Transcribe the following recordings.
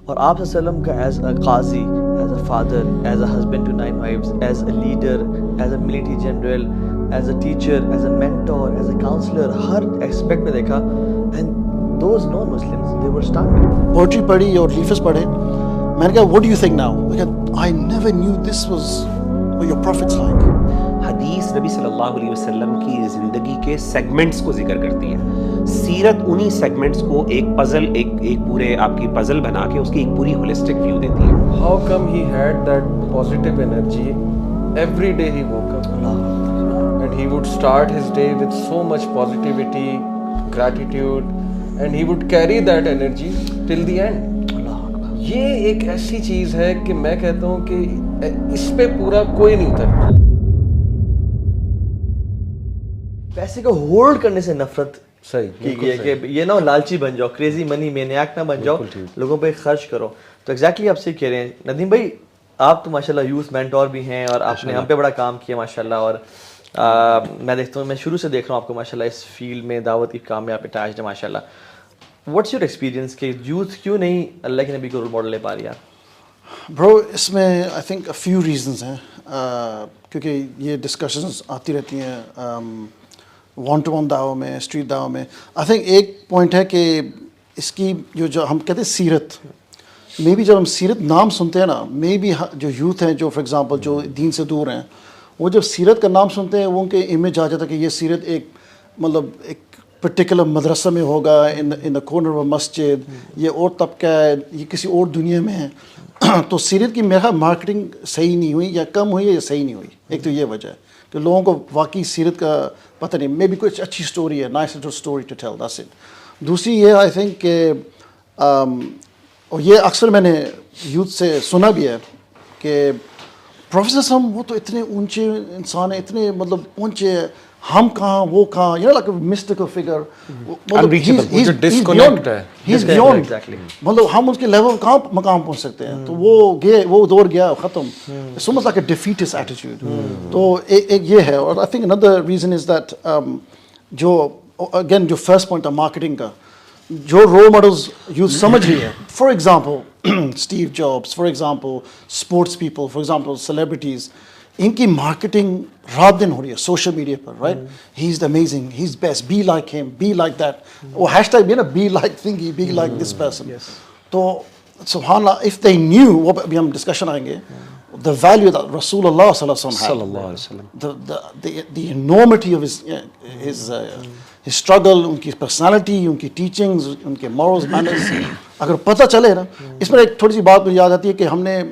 اور آپ صلی اللہ علیہ وسلم کا as a qazi, as a father, as a husband to 9 wives, as a leader, as a military general, as a teacher, as a mentor, as a counsellor, ہر aspect میں دیکھا. And those non Muslims they understand. Poetry پڑھی اور لیفز پڑھے, میں نے کہا what do you think now? I never knew this was what your prophets like. حدیث نبی صلی اللہ علیہ وسلم کی زندگی کے سیگمنٹس کو ذکر کرتی ہے. سیرت انہی سیگمنٹس کو ایک پزل, ایک پورے آپ کی پزل بنا کے اس کی ایک پوری ہولسٹک ویو دیتی ہے. How come he had that positive energy every day he woke up? And he would start his day with so much positivity, gratitude, and he would carry that energy till the end. یہ ایک ایسی چیز ہے کہ میں کہتا ہوں کہ اس پہ پورا کوئی نہیں اترتا. پیسے کو ہولڈ کرنے سے نفرت صحیح کی گئی ہے کہ یہ نہ لالچی بن جاؤ, کریزی منی مینیاک نہ بن جاؤ, لوگوں پہ خرچ کرو. تو ایگزیکٹلی آپ سے کہہ رہے ہیں ندیم بھائی, آپ تو ماشاءاللہ یوتھ مینٹور بھی ہیں اور آپ نے ہم پہ بڑا کام کیا ماشاءاللہ. اور میں دیکھتا ہوں, میں شروع سے دیکھ رہا ہوں آپ کو ماشاءاللہ اس فیلڈ میں دعوت کی کام میں آپ اٹیچڈ ہیں ماشاءاللہ. واٹس یور ایکسپیرینس کہ یوتھ کیوں نہیں اللہ کے نبی کو رول ماڈل لے پا رہی ہے؟ برو اس میں آئی تھنک فیو ریزنز ہیں, کیونکہ یہ ڈسکشنز آتی رہتی ہیں ون ٹو ون دعووں میں, اسٹریٹ دعووں میں. آئی تھنک ایک پوائنٹ ہے کہ اس کی جو ہم کہتے ہیں سیرت, مے بی جب ہم سیرت نام سنتے ہیں نا, مے بی جو یوتھ ہیں جو فار ایگزامپل جو دین سے دور ہیں, وہ جب سیرت کا نام سنتے ہیں وہ ان کے امیج آ جاتا ہے کہ یہ سیرت ایک مطلب ایک پرٹیکولر مدرسہ میں ہوگا, ان دا کارنر آف مسجد, یہ اور طبقہ ہے, یہ کسی اور دنیا میں ہے. تو سیرت کی میرا مارکیٹنگ صحیح نہیں ہوئی, یا کم ہوئی, یا صحیح نہیں ہوئی. ایک تو یہ وجہ ہے کہ لوگوں کو واقعی سیرت کا پتہ نہیں. مے بی کچھ اچھی اسٹوری ہے, nice story to tell, that's it. دوسری یہ آئی تھنک کہ اور یہ اکثر میں نے یوتھ سے سنا بھی ہے کہ پروفیسر صاحب وہ تو اتنے اونچے انسان ہیں, اتنے مطلب اونچے, ہم کہاں وہ کہاں, you know like mystical figure, disconnect ہے, ہی از بیونڈ, مطلب ہم اس کے لیول کہاں مقام پہنچ سکتے ہیں. تو وہ دور گیا, ختم. So much like a defeatist attitude. تو ایک یہ ہے. اور آئی تھنک اندر ریزن از دیٹ جو اگین جو فرسٹ پوائنٹ تھا مارکیٹنگ کا, جو رول ماڈلز یوتھ سمجھ رہی ہے, for example Steve Jobs, for example sports people, for example celebrities, ان کی مارکیٹنگ رات دن ہو رہی ہے سوشل میڈیا پر, right. He is amazing, he is best, be like him, be like that. وہ ہیش ٹیگ بھی ہے نا, be like thingy, be like this person. تو سبحان اللہ, اف دے نیو, وہ ابھی ہم ڈسکشن آئیں گے, the value that رسول اللہ صلی اللہ علیہ وسلم, the enormity of his struggle, ان کی پرسنالٹی, ان کی ٹیچنگز, ان کے morals, manners, اگر پتہ چلے نا. اس میں ایک تھوڑی سی بات مجھے یاد آتی ہے کہ ہم نے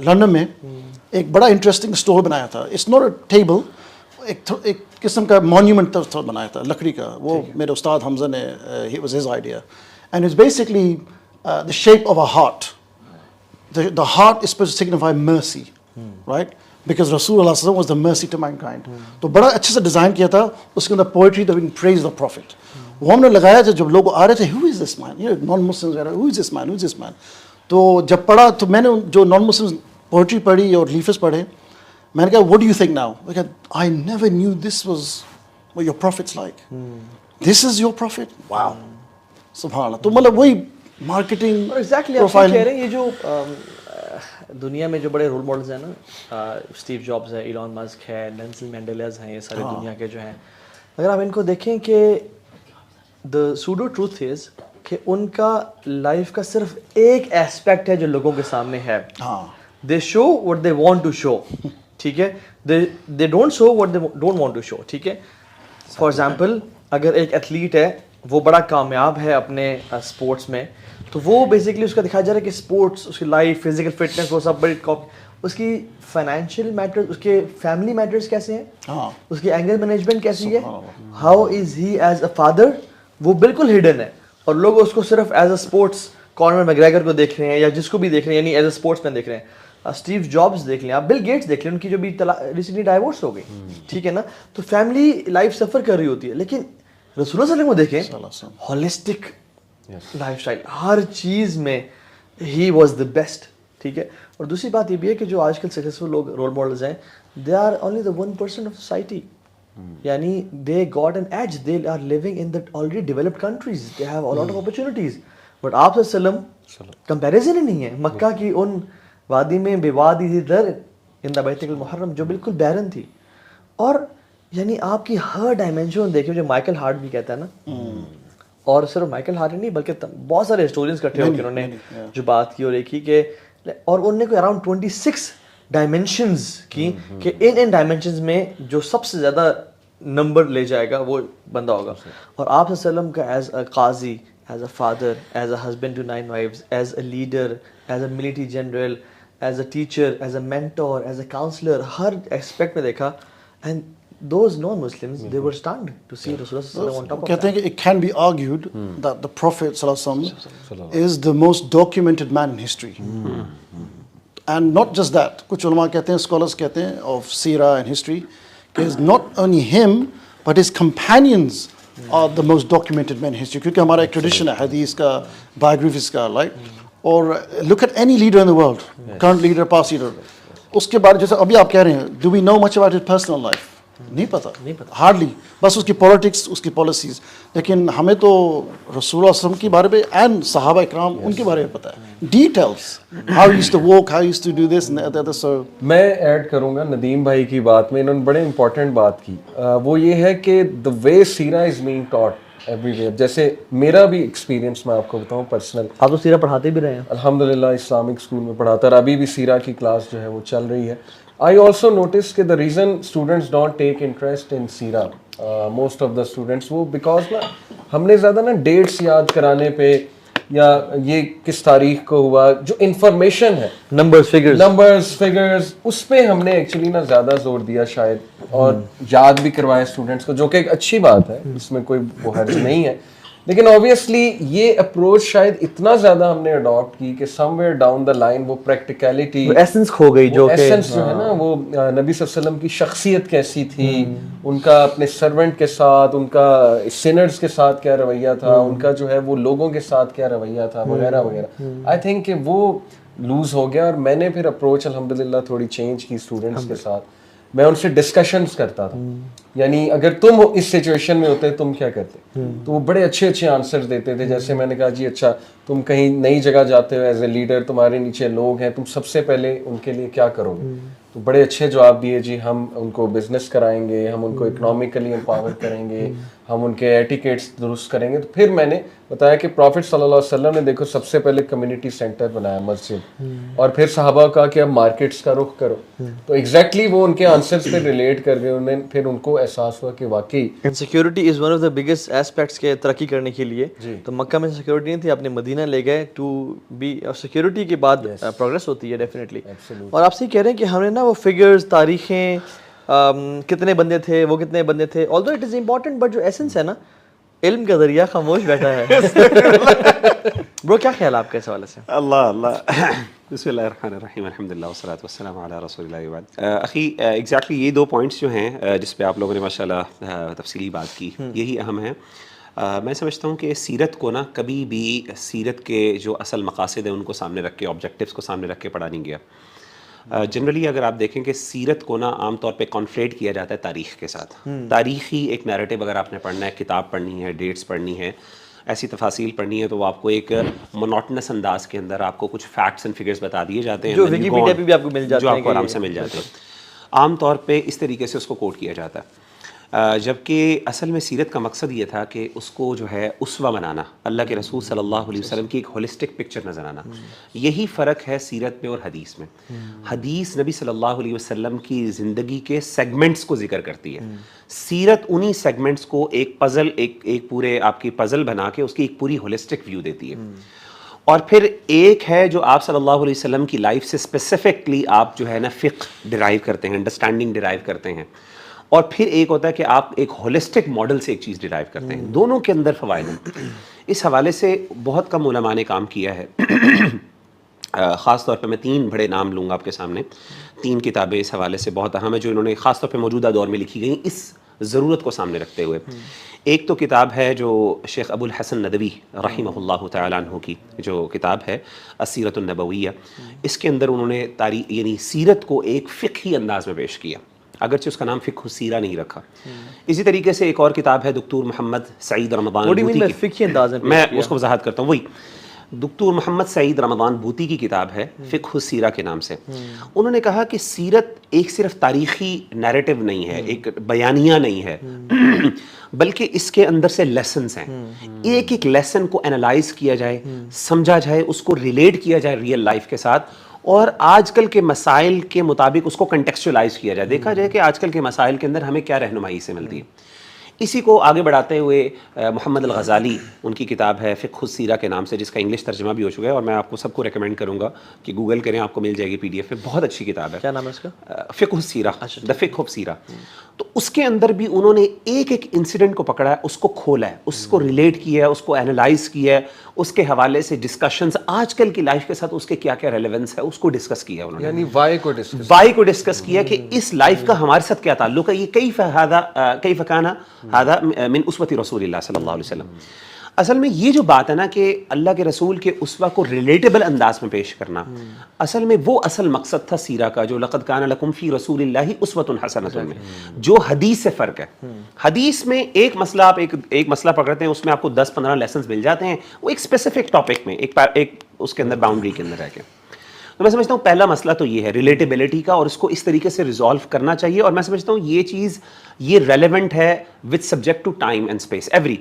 لندن میں ایک بڑا انٹرسٹنگ اسٹور بنایا تھا. اٹس ناٹ اے ٹیبل, ایک قسم کا مونیومنٹ بنایا تھا لکڑی کا. وہ میرے استاد حمزہ نے, he was his idea, and it's basically the shape of a heart. The heart is supposed to signify mercy, right? Because Rasulullah sallallahu alaihi wasallam was the mercy to mankind. تو بڑا اچھے سے ڈیزائن کیا تھا, اس کے اندر poetry that praise the prophet. وہ ہم نے لگایا جب لوگ آ رہے تھے, who is this man? You know, non-Muslims were, who is this man? Who is this man? تو جب پڑھا تو میں نے جو non-Muslims poetry پڑھی اور لیفز پڑھے, میں نے کہا what do you think now? I never knew this was what your prophet's like. This is your prophet? Wow. سبحان اللہ. تو مطلب وہی مارکیٹنگ ایگزیکٹلی آپ کہہ رہے ہیں. یہ جو دنیا میں جو بڑے رول ماڈلز ہیں نا, اسٹیو جابس ہے, ایلان مسک ہے, نیلسن مینڈیلاز ہیں, یہ سارے دنیا کے جو ہیں, اگر آپ ان کو دیکھیں کہ دا سوڈو ٹروتھ از کہ ان کا لائف کا صرف ایک ایسپیکٹ ہے جو لوگوں کے سامنے ہے. They show what they want to show, ٹھیک ہے, they don't show what they don't want to show, ٹھیک ہے. فار ایگزامپل اگر ایک ایتھلیٹ ہے, وہ بڑا کامیاب ہے اپنے اسپورٹس میں, تو وہ بیسکلی اس کا دکھایا جا رہا ہے کہ اسپورٹس, اس کی لائف, فزیکل فٹنس, وہ سب بڑی اس کی فائنینشیل میٹرز, اس کے فیملی میٹرز کیسے ہیں, اس کی اینگر مینجمنٹ کیسی ہے, how is he as a father, وہ بالکل ہڈن ہے. اور لوگ اس کو صرف ایز اے اسپورٹس, کارنر میگریگر کو دیکھ رہے ہیں, یا جس کو بھی دیکھ رہے ہیں, یعنی ایز اے اسپورٹس مین دیکھ رہے ہیں. اسٹیو جابس دیکھ لیں آپ, بل گیٹس دیکھ لیں, ان کی جو بھی ریسنٹلی ڈائیورس ہو گئی, ٹھیک ہے نا. تو فیملی لائف سفر کر رہی ہوتی ہے, لیکن رسول اللہ صلی اللہ علیہ وسلم کو دیکھیں, ہولسٹک لائف اسٹائل, ہر چیز میں ہی واز دا بیسٹ, ٹھیک ہے. اور دوسری بات یہ بھی ہے کہ جو آج کل سکسیزفل لوگ رول ماڈلز ہیں, they are only the 1% of society. یعنی they got an edge, they are living in the already developed countries, they have a lot of opportunities. But آپ صلی اللہ علیہ وسلم کمپیریزن ہی نہیں ہے مکہ کی ان وادی میں بوادی ذی در ان دا بیت المحرم جو بالکل بیرن تھی. اور یعنی آپ کی ہر ڈائمینشن دیکھیں جو مائیکل ہارٹ بھی کہتا ہے نا, اور صرف مائیکل ہارٹ نہیں بلکہ بہت سارے ہسٹورینس اکٹھے ہو کے انہوں نے جو بات کی اور ایک ہی کہ, اور انہوں نے کوئی اراؤنڈ 26 ڈائمینشنز کی کہ ان ڈائمینشنز میں جو سب سے زیادہ نمبر لے جائے گا وہ بندہ ہوگا. اور آپ صلی اللہ علیہ وسلم کا as a qazi, as a father, as a husband to 9 wives, as a leader, as a military general, as a teacher, as a mentor, as a counsellor, ہر ایسپیکٹ میں دیکھا. And those non-Muslims, they were stunned to see Rasulullah sallallahu alaihi wasallam on top of کہتے ہیں کہ it can be argued that the Prophet sallallahu alaihi wasallam is the most documented man in history. And not just that, کچھ علماء کہتے ہیں, scholars کہتے ہیں of seerah and history, کہ not only him but his companions are the most documented men in history. کیونکہ ہمارا ایک ٹریڈیشن ہے حدیث کا, biographies کا, right? اور look at any leader in the world, current leader, past leader, اس کے بارے جیسے ابھی آپ کہہ رہے ہیں, do we know much about his personal life? نہیں پتہ, ہارڈلی, بس اس کی پولیٹکس, اس کی پالیسیز. لیکن ہمیں تو رسول اللہ صلی اللہ علیہ وسلم کے بارے میں اینڈ صحابہ اکرام ان کے بارے میں پتہ ہے, details, how used to walk, how used to do this. میں ایڈ کروں گا ندیم بھائی کی بات میں, انہوں نے بڑے امپورٹنٹ بات کی, وہ یہ ہے کہ دا وے سیرہ is being taught everywhere. جیسے میرا بھی ایکسپیرینس میں آپ کو بتاؤں پرسنل, آپ تو سیرہ پڑھاتے بھی رہے ہیں الحمدللہ, اسلامک اسکول میں پڑھاتا ہے, ابھی بھی سیرہ کی کلاس جو ہے وہ چل رہی ہے. I also noticed کہ the reason students don't take interest in سیرہ, most of the students, وہ because نا ہم نے زیادہ نا ڈیٹس یاد کرانے پہ یا یہ کس تاریخ کو ہوا, جو انفارمیشن ہے, نمبرز فگرز, اس پہ ہم نے ایکچولی نا زیادہ زور دیا شاید, اور یاد بھی کروایا اسٹوڈنٹس کو, جو کہ ایک اچھی بات ہے, اس میں کوئی وہ حرج نہیں ہے. لیکن obviously یہ اپروچ شاید اتنا زیادہ ہم نے اڈاپٹ کی کہ سم ویئر ڈاؤن دا لائن وہ پریکٹیکلٹی, ایسنس کھو گئی, جو ایسنس جو ہے نا, وہ نبی صلی اللہ علیہ وسلم کی شخصیت کیسی تھی, ان کا اپنے سرونٹ کے ساتھ, ان کا سینرز کے ساتھ کیا رویہ تھا, ان کا جو ہے وہ لوگوں کے ساتھ کیا رویہ تھا, وغیرہ وغیرہ. آئی تھنک کہ وہ لوز ہو گیا, اور میں نے پھر اپروچ الحمدللہ تھوڑی چینج کی اسٹوڈنٹس کے ساتھ. میں ان سے ڈسکشنز کرتا تھا, یعنی اگر تم اس سچویشن میں ہوتے تم کیا کرتے, تو وہ بڑے اچھے اچھے آنسرز دیتے تھے. جیسے میں نے کہا جی اچھا تم کہیں نئی جگہ جاتے ہو ایز اے لیڈر, تمہارے نیچے لوگ ہیں, تم سب سے پہلے ان کے لیے کیا کرو گے, تو بڑے اچھے جواب دیے, جی ہم ان کو بزنس کرائیں گے, ہم ان کو اکنامکلی امپاور کریں گے, ہم ان کے ایٹیکیٹس درست کریں گے. تو پھر میں نے بتایا کہ پروفٹ صلی اللہ علیہ وسلم نے دیکھو سب سے پہلے کمیونٹی سینٹر بنایا, مسجد, اور پھر صحابہ کا کہ اب مارکیٹس کا رخ کرو. تو ایگزیکٹلی وہ ان کے آنسرز پہ ریلیٹ کر گئے, انہیں پھر ان کو احساس ہوا کہ واقعی security is one of the biggest aspects کے ترقی کرنے کے لیے. تو مکہ میں سیکورٹی نہیں تھی, آپ نے مدینہ لے گئے ٹو بی, سیکورٹی کے بعد پروگریس ہوتی ہے ڈیفینیٹلی. اور آپ سے کہہ رہے ہیں کہ ہم نے نا وہ فگرز, تاریخیں, کتنے بندے تھے, وہ کتنے بندے تھے, although it is important, but جو ایسنس ہے نا, علم کا ذریعہ خاموش بیٹھا ہے. برو کیا خیال آپ کا اس حوالے سے؟ اللہ بسم اللہ الرحمن الرحیم, الحمدللہ والصلاۃ والسلام علی رسول اللہ وبعد. اخی ایگزیکٹلی یہ 2 پوائنٹس جو ہیں جس پہ آپ لوگوں نے ماشاءاللہ تفصیلی بات کی, یہی اہم ہے. میں سمجھتا ہوں کہ سیرت کو نا کبھی بھی سیرت کے جو اصل مقاصد ہیں ان کو سامنے رکھ کے, آبجیکٹیوز کو سامنے رکھ کے پڑھا نہیں گیا. جنرلی اگر آپ دیکھیں کہ سیرت کو نا عام طور پہ کانفلیٹ کیا جاتا ہے تاریخ کے ساتھ. تاریخی ایک نیریٹو اگر آپ نے پڑھنا ہے, کتاب پڑھنی ہے, ڈیٹس پڑھنی ہے, ایسی تفاصیل پڑھنی ہے, تو وہ آپ کو ایک مونوٹنس انداز کے اندر آپ کو کچھ فیکٹس اینڈ فگرز بتا دیے جاتے ہیں, جو ویکیپیڈیا پہ بھی آپ کو مل جاتے ہیں, جو آپ کو آرام سے مل جاتے ہیں. عام طور پہ اس طریقے سے اس کو کوٹ کیا جاتا ہے. جبکہ اصل میں سیرت کا مقصد یہ تھا کہ اس کو جو ہے اسوہ بنانا, اللہ کے رسول صلی اللہ علیہ وسلم کی ایک ہولسٹک پکچر نظر آنا. یہی فرق ہے سیرت میں اور حدیث میں. حدیث نبی صلی اللہ علیہ وسلم کی زندگی کے سیگمنٹس کو ذکر کرتی ہے, سیرت انہی سیگمنٹس کو ایک پزل, ایک پورے آپ کی پزل بنا کے اس کی ایک پوری ہولسٹک ویو دیتی ہے. اور پھر ایک ہے جو آپ صلی اللہ علیہ وسلم کی لائف سے اسپیسیفکلی آپ جو ہے نا فقہ ڈرائیو کرتے ہیں, انڈرسٹینڈنگ ڈرائیو کرتے ہیں, اور پھر ایک ہوتا ہے کہ آپ ایک ہولسٹک ماڈل سے ایک چیز ڈرائیو کرتے ہیں. دونوں کے اندر فوائد ہیں. اس حوالے سے بہت کم علماء نے کام کیا ہے. خاص طور پہ میں 3 بڑے نام لوں گا آپ کے سامنے. 3 کتابیں اس حوالے سے بہت اہم ہیں جو انہوں نے خاص طور پہ موجودہ دور میں لکھی گئیں اس ضرورت کو سامنے رکھتے ہوئے. ایک تو کتاب ہے جو شیخ ابو الحسن ندوی رحمہ اللہ تعالیٰ عنہ کی جو کتاب ہے السیرۃ النبویہ. اس کے اندر انہوں نے تاریخ یعنی سیرت کو ایک فقہی انداز میں پیش کیا, اگرچہ اس کا نام فقہ السیرہ نہیں رکھا. اسی طریقے سے ایک اور کتاب ہے دکتور محمد سعید رمضان البوطی کی, فقہی انداز میں اس کو وضاحت کرتا ہوں. وہی دکتور محمد سعید رمضان بھوتی کی کتاب ہے فقہ السیرہ کے نام سے. انہوں نے کہا کہ سیرت ایک صرف تاریخی نیریٹو نہیں ہے, ایک بیانیہ نہیں ہے, بلکہ اس کے اندر سے لیسنز ہیں. ایک ایک لیسن کو انالائز کیا جائے, سمجھا جائے, اس کو ریلیٹ کیا جائے ریئل لائف کے ساتھ, اور آج کل کے مسائل کے مطابق اس کو کنٹیکسچولائز کیا جائے, دیکھا جائے کہ آج کل کے مسائل کے اندر ہمیں کیا رہنمائی سے ملتی ہے. اسی کو آگے بڑھاتے ہوئے محمد الغزالی, ان کی کتاب ہے فقہ السیرہ کے نام سے, جس کا انگلش ترجمہ بھی ہو چکا ہے, اور میں آپ کو سب کو ریکمینڈ کروں گا کہ گوگل کریں, آپ کو مل جائے گی PDF میں, بہت اچھی کتاب ہے. کیا نام ہے اس کا؟ فقہ السیرہ, دا فقہ آف سیرہ. تو اس کے اندر بھی انہوں نے ایک ایک انسیڈنٹ کو پکڑا ہے, اس کو کھولا ہے, اس کو ریلیٹ کیا ہے, اس کو انالائز کیا ہے, اس کے حوالے سے ڈسکشنز آج کل کی لائف کے ساتھ اس کے کیا کیا ریلیونس ہے اس کو ڈسکس کیا انہوں نے. یعنی وائی کو ڈسکس کیا کہ اس لائف کا ہمارے ساتھ کیا تعلق ہے, یہ کیف کان ھذا من اسوۃ رسول اللہ صلی اللہ علیہ وسلم. اصل میں یہ جو بات ہے نا کہ اللہ کے رسول کے اسوہ کو ریلیٹیبل انداز میں پیش کرنا, اصل میں وہ اصل مقصد تھا سیرہ کا, جو لقد کان لکم فی رسول اللہ اسوۃ حسنۃ میں, جو حدیث سے فرق ہے. حدیث میں ایک مسئلہ آپ ایک مسئلہ پکڑتے ہیں, اس میں آپ کو 10-15 لیسنز مل جاتے ہیں, وہ ایک اسپیسیفک ٹاپک میں ایک اس کے اندر باؤنڈری کے اندر رہ کے. تو میں سمجھتا ہوں پہلا مسئلہ تو یہ ہے ریلیٹیبلٹی کا, اور اس کو اس طریقے سے ریزالو کرنا چاہیے. اور میں سمجھتا ہوں یہ چیز یہ ریلیونٹ ہے with subject to time and space every.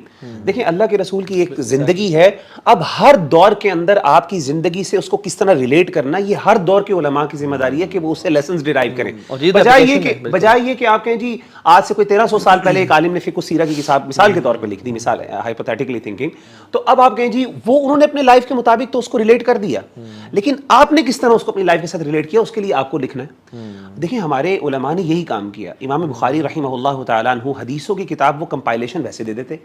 دیکھیں اللہ کے رسول کی ایک زندگی ہے, اب ہر دور کے اندر آپ کی زندگی سے اس کو کس طرح ریلیٹ کرنا, یہ ہر دور کے علماء کی ذمہ داری ہے کہ وہ اس سے لیسنز ڈرائیو کریں. بجائے یہ کہ آپ کہیں جی آج سے کوئی 1300 سال پہلے ایک عالم نے فقہ السیرہ کی کتاب مثال کے طور پہ لکھ دی, مثال ہائپوتھیٹیکلی تھنکنگ, تو اب آپ کہیں جی وہ انہوں نے اپنے لائف کے مطابق تو اس کو ریلیٹ کر دیا, لیکن آپ نے کس طرح اس کو اپنی لائف کے ساتھ ریلیٹ کیا, اس کے لیے آپ کو لکھنا ہے. دیکھیں ہمارے علماء نے یہی کام کیا. امام بخاری رحمہ اللہ تعالیٰ عنہ حدیثوں کی کتاب وہ کمپائلیشن ویسے دے دیتے,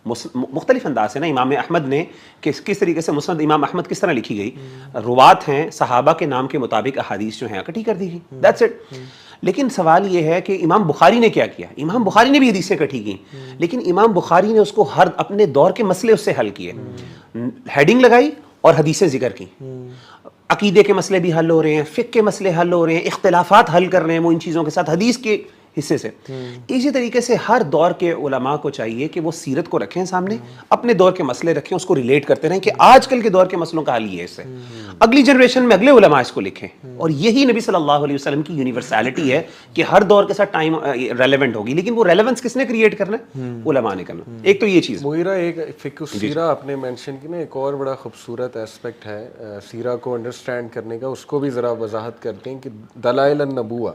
مختلف انداز سے نا. امام احمد نے کس طریقے سے مسند امام احمد کس طرح لکھی گئی, روات ہیں صحابہ کے نام کے مطابق احادیث جو ہیں اکٹھی کر دی گئی, دیٹس اٹ. لیکن سوال یہ ہے کہ امام بخاری نے کیا کیا. امام بخاری نے بھی حدیثیں اکٹھی کی, لیکن امام بخاری نے اس کو ہر اپنے دور کے مسئلے اس سے حل کیے, ہیڈنگ لگائی اور حدیثیں ذکر کی. عقیدے کے مسئلے بھی حل ہو رہے ہیں, فقہ کے مسئلے حل ہو رہے ہیں, اختلافات حل کر رہے ہیں وہ ان چیزوں کے ساتھ حدیث کے حصے سے. اسی طریقے سے ہر دور کے علماء کو چاہیے کہ وہ سیرت کو رکھیں سامنے, اپنے دور کے مسئلے رکھیں, اس کو ریلیٹ کرتے رہیں کہ آج کل کے دور کے مسئلوں کا حل یہ ہے, اس سے اگلی جنریشن میں اگلے علماء اس کو لکھیں. اور یہی نبی صلی اللہ علیہ وسلم کی یونیورسلٹی ہے کہ ہر دور کے ساتھ ٹائم ریلیونٹ ہوگی, لیکن وہ ریلیونس کس نے کریٹ کرنا ہے, علماء نے کرنا. ایک تو یہ چیز مغیرہ, ایک فقہ السیرہ آپ نے مینشن کی نا, ایک اور بڑا خوبصورت ایسپیکٹ ہے سیرہ کو انڈرسٹینڈ کرنے کا, اس کو بھی ذرا وضاحت کرتے ہیں کہ دلائل النبوہ,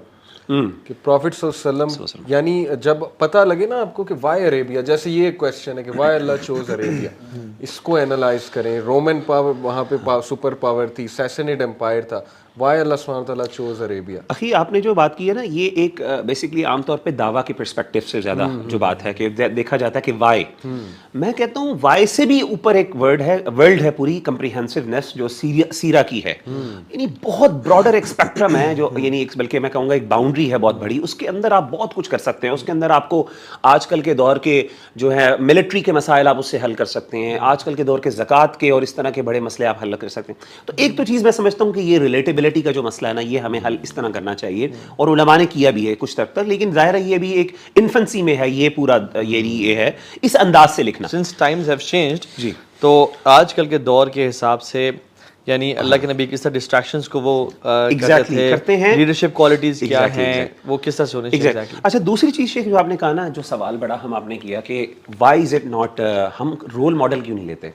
کہ پروفٹ صلی اللہ علیہ وسلم, یعنی جب پتہ لگے نا آپ کو کہ وائی عربیہ, جیسے یہ کویسچن ہے کہ وائی اللہ چوز عربیہ, اس کو اینالائز کریں. رومن پاور وہاں پہ سپر پاور تھی, سیسنیڈ امپائر تھا, وائی اللہ سبحانہ تعالیٰ چوز عربیہ. اخی آپ نے جو بات کی ہے نا, یہ ایک بیسکلی عام طور پہ دعویٰ کے پرسپیکٹیو سے زیادہ جو بات ہے کہ دیکھا جاتا ہے کہ وائی, میں کہتا ہوں وائی سے بھی اوپر ایک ورلڈ ہے پوری کمپریہنسونیس جو سیرہ کی ہے. یعنی بہت براڈر ایک اسپیکٹرم ہے, جو یعنی بلکہ میں کہوں گا ایک باؤنڈری ہے بہت بڑی, اس کے اندر آپ بہت کچھ کر سکتے ہیں. اس کے اندر آپ کو آج کل کے دور کے جو ہے ملٹری کے مسائل آپ اس سے حل کر سکتے ہیں, آج کل کے دور کے زکوٰۃ کے اور اس طرح کے بڑے مسئلے آپ حل کر سکتے ہیں. تو ایک تو چیز میں سمجھتا ہوں کہ یہ ریلیٹیبلٹی کا جو مسئلہ ہے نا, یہ ہمیں حل اس طرح کرنا چاہیے, اور علماء نے کیا بھی ہے کچھ تک, لیکن ظاہر ہے یہ بھی ایک انفنسی میں ہے, یہ پورا یہ ہے اس انداز سے لکھنا. سنس ٹائمز ہیو چینجڈ, جی, تو آج کل کے دور کے حساب سے یعنی اللہ کے نبی کس طرح ڈسٹریکشنز کو وہ کرتے ہیں, لیڈرشپ کوالٹیز کیا ہیں, وہ کس طرح سے ہونے چاہیے. اچھا, دوسری چیز شیخ جو آپ نے کہا نا, جو سوال بڑا ہم آپ نے کیا کہ وائی از اٹ ناٹ, ہم رول ماڈل کیوں نہیں لیتے.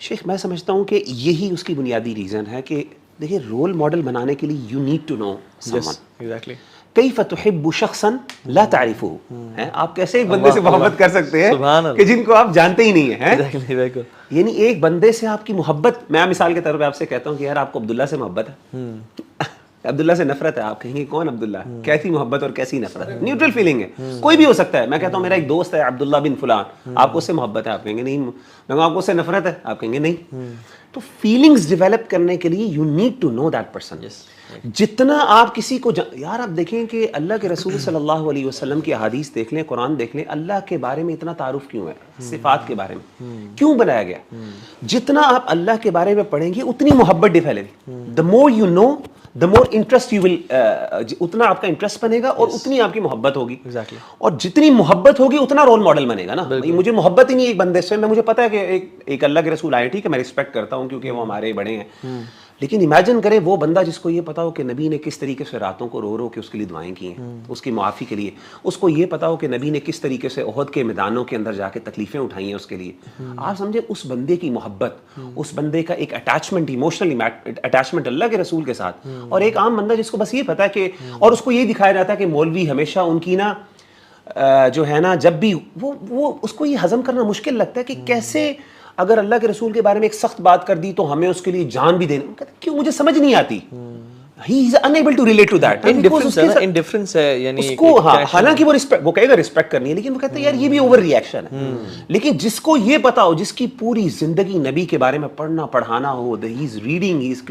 شیخ میں سمجھتا ہوں کہ یہی اس کی بنیادی ریزن ہے کہ دیکھیے رول ماڈل بنانے کے لیے you need to know someone. کیف تحب شخصا لا تعرفہ, آپ کیسے ایک بندے سے محبت کر سکتے ہیں کہ جن کو آپ جانتے ہی نہیں ہیں. یعنی ایک بندے سے آپ کی محبت, میں مثال کے طور پہ آپ سے کہتا ہوں کہ یار آپ کو عبداللہ سے محبت ہے, عبداللہ سے نفرت ہے, آپ کہیں گے کون عبداللہ, کیسی محبت اور کیسی نفرت, نیوٹرل فیلنگ ہے, کوئی بھی ہو سکتا ہے. میں کہتا ہوں میرا ایک دوست ہے عبداللہ بن فلان, آپ کو اس سے محبت ہے, آپ کہیں گے نہیں. میں آپ کو اس سے نفرت ہے, آپ کہیں گے نہیں. تو فیلنگز ڈیولپ کرنے کے لیے you need to know that person. جتنا آپ کسی کو یار آپ دیکھیں کہ اللہ کے رسول صلی اللہ علیہ وسلم کی احادیث دیکھ لیں, قرآن دیکھ لیں, اللہ کے بارے میں اتنا تعارف کیوں ہے, صفات کے بارے میں کیوں بنایا گیا. جتنا آپ اللہ کے بارے میں پڑھیں گے اتنی محبت develop. The more you know the more interest you will اتنا آپ کا انٹرسٹ بنے گا اور اتنی آپ کی محبت ہوگی. Exactly. اور جتنی محبت ہوگی اتنا رول ماڈل بنے گا نا. مجھے محبت ہی نہیں ایک بندے سے, مجھے پتا ہے کہ ایک اللہ کے رسول آئے, ٹھیک ہے میں رسپیکٹ کرتا ہوں کیونکہ وہ ہمارے بڑے ہیں, لیکن امیجن کریں وہ بندہ جس کو یہ پتا ہو کہ نبی نے کس طریقے سے راتوں کو رو رو کے اس کے لیے دعائیں کی ہیں, اس کی معافی کے لیے, اس کو یہ پتا ہو کہ نبی نے کس طریقے سے احد کے میدانوں کے اندر جا کے تکلیفیں اٹھائی ہیں اس کے لیے. آپ سمجھے اس بندے کی محبت, اس بندے کا ایک اٹیچمنٹ, ایموشنل اٹیچمنٹ اللہ کے رسول کے ساتھ, اور ایک عام بندہ جس کو بس یہ پتا ہے کہ, اور اس کو یہ دکھایا جاتا ہے کہ مولوی ہمیشہ ان کی نا جو ہے نا, جب بھی وہ اس کو یہ ہضم کرنا مشکل لگتا ہے کہ کیسے اگر اللہ کے رسول کے بارے میں ایک سخت بات کر دی تو ہمیں اس کے لیے جان بھی دینا. کیوں مجھے سمجھ نہیں آتی. He is unable to relate to that. Indifference ہے یعنی اس کو, حالانکہ وہ کہے گا رسپیکٹ کرنی ہے, لیکن وہ کہتا ہے یار یہ بھی اوور ریئیکشن ہے. لیکن جس کو یہ پتا ہو, جس کی پوری زندگی نبی کے بارے میں پڑھنا پڑھانا ہو, he is reading, he is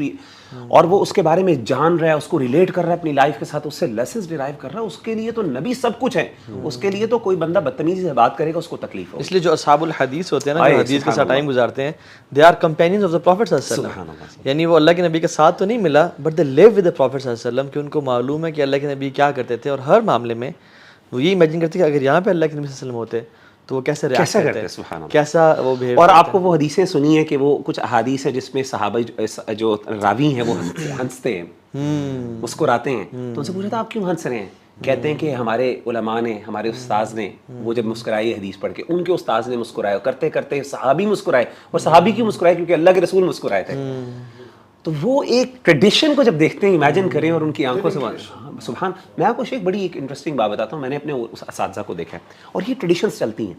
اور وہ اس کے بارے میں جان رہا ہے, اس کو ریلیٹ کر رہا ہے اپنی لائف کے ساتھ, اس سے لیسنز ڈیرائیو کر رہا ہے, اس کے لیے تو نبی سب کچھ ہے. اس کے لیے تو کوئی بندہ بدتمیزی سے بات کرے گا اس کو تکلیف ہو. اس لیے جو اصحاب الحدیث ہوتے ہیں نا, جو حدیث کے ساتھ ٹائم گزارتے ہیں, they are companions of the prophet صلی اللہ علیہ وسلم. یعنی وہ اللہ کے نبی کے ساتھ تو نہیں ملا, but they live with the prophet صلی اللہ علیہ وسلم, کہ ان کو معلوم ہے کہ اللہ کے نبی کیا کرتے تھے, اور ہر معاملے میں وہ یہ امیجن کرتے کہ اگر یہاں پہ اللہ کے نبی صلی اللہ علیہ وسلم ہوتے تو وہ کیسے ریئیکٹ کرتے, سبحان اللہ, کیسا وہ بہیو. اور آپ کو وہ حدیثیں سنی ہیں کہ وہ کچھ احادیث ہیں جس میں صحابہ جو راوی ہیں وہ ہنستے ہیں, مسکراتے ہیں, تو ان سے پوچھا تھا آپ کیوں ہنس رہے ہیں؟ کہتے ہیں کہ ہمارے علماء نے, ہمارے استاذ نے, وہ جب مسکرائے حدیث پڑھ کے, ان کے استاذ نے مسکرایا, کرتے کرتے صحابی مسکرائے, اور صحابی کیوں مسکرائے؟ کیونکہ اللہ کے رسول مسکرائے تھے. تو وہ ایک ٹریڈیشن کو جب دیکھتے ہیں, امیجن کریں, اور ان کی آنکھوں سے سبحان. میں آپ کو ایک بڑی ایک انٹرسٹنگ بات بتاتا ہوں, میں نے اپنے اساتذہ کو دیکھا ہے, اور یہ ٹریڈیشنس چلتی ہیں.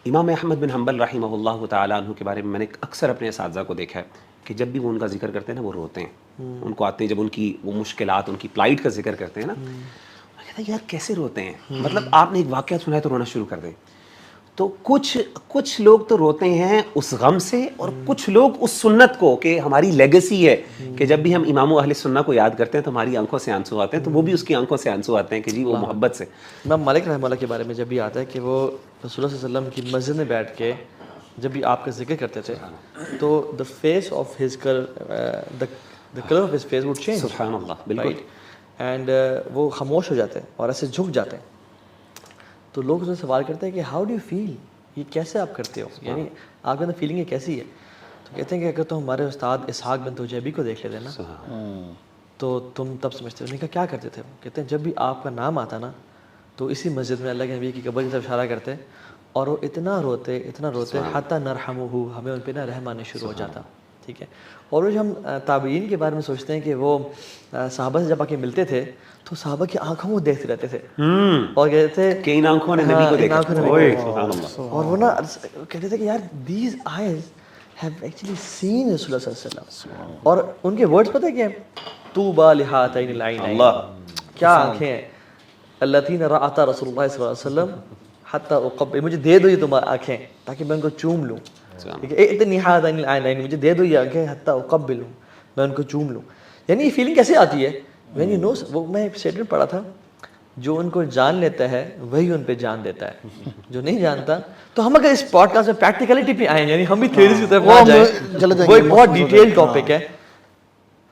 امام احمد بن حنبل رحمہ اللہ تعالیٰ عنہ کے بارے میں نے اکثر اپنے اساتذہ کو دیکھا ہے کہ جب بھی وہ ان کا ذکر کرتے ہیں نا, وہ روتے ہیں. ان کو آتے ہیں جب ان کی وہ مشکلات, ان کی پلائٹ کا ذکر کرتے ہیں نا, میں کہتا یار کیسے روتے ہیں. مطلب آپ نے ایک واقعہ سنا ہے تو رونا شروع کر دیں. تو کچھ لوگ تو روتے ہیں اس غم سے, اور کچھ لوگ اس سنت کو, کہ ہماری لیگیسی ہے کہ جب بھی ہم امام اہل سنہ کو یاد کرتے ہیں تو ہماری آنکھوں سے آنسو آتے ہیں, تو وہ بھی اس کی آنکھوں سے آنسو آتے ہیں کہ جی وہ محبت سے. امام مالک رحمہ اللہ کے بارے میں جب بھی آتا ہے کہ وہ رسول اللہ صلی اللہ علیہ وسلم کی مسجد میں بیٹھ کے جب بھی آپ کا ذکر کرتے تھے تو the face of his the color of his face would change. سبحان اللہ, بالکل. اینڈ وہ خاموش ہو جاتے ہیں اور ایسے جھک جاتے ہیں. تو لوگ اس سے سوال کرتے ہیں کہ ہاؤ ڈو یو فیل, یہ کیسے آپ کرتے ہو, یعنی آپ کے اندر فیلنگ یہ کیسی ہے؟ تو کہتے ہیں کہ اگر تم ہمارے استاد اسحاق بن توجیبی کو دیکھ لیتے نا تو تم تب سمجھتے ہو. انہوں نے کہا کیا کرتے تھے؟ کہتے ہیں جب بھی آپ کا نام آتا نا تو اسی مسجد میں اللہ کے نبی کی قبر کی طرف اشارہ کرتے, اور وہ اتنا روتے حتی نرحمہ, ہمیں ان پہ نا رحم آنے شروع ہو جاتا. ٹھیک ہے. اور وہ جو ہم تابعین کے بارے میں سوچتے ہیں کہ وہ صحابہ سے جب آ کے ملتے تھے تو صحابہ کی آنکھوں وہ دیکھتے رہتے تھے, اور کہتے تھے کہ ان آنکھوں نے نبی کو دیکھا, اور وہ نا کہتے تھے کہ یار these eyes have actually seen رسول اللہ صلی اللہ علیہ وسلم. اور ان کے ورڈز پتہ کیا ہیں؟ طوبیٰ لہاتین العینین, کیا آنکھیں ہیں, اللتین رأتا رسول اللہ صلی اللہ علیہ وسلم حتی اقبل, مجھے دے دو یہ تمہاری آنکھیں تاکہ میں ان کو چوم لوں. اتنی ہاتین العینین, مجھے دے دو یہ آنکھیں حتی اقبل لوں, میں ان کو چوم لوں. یعنی یہ فیلنگ کیسے آتی ہے؟ when you know, وہ میں ایک اسٹیٹمنٹ پڑھا تھا, جو ان کو جان لیتا ہے وہی ان پہ جان دیتا ہے, جو نہیں جانتا. تو ہم اگر اس پوڈ کاسٹ میں پریکٹیکلٹی پہ آئیں, یعنی ہم بھی تھیوریز کی طرف آ جائیں, وہ ایک بہت ڈیٹیل ٹاپک ہے.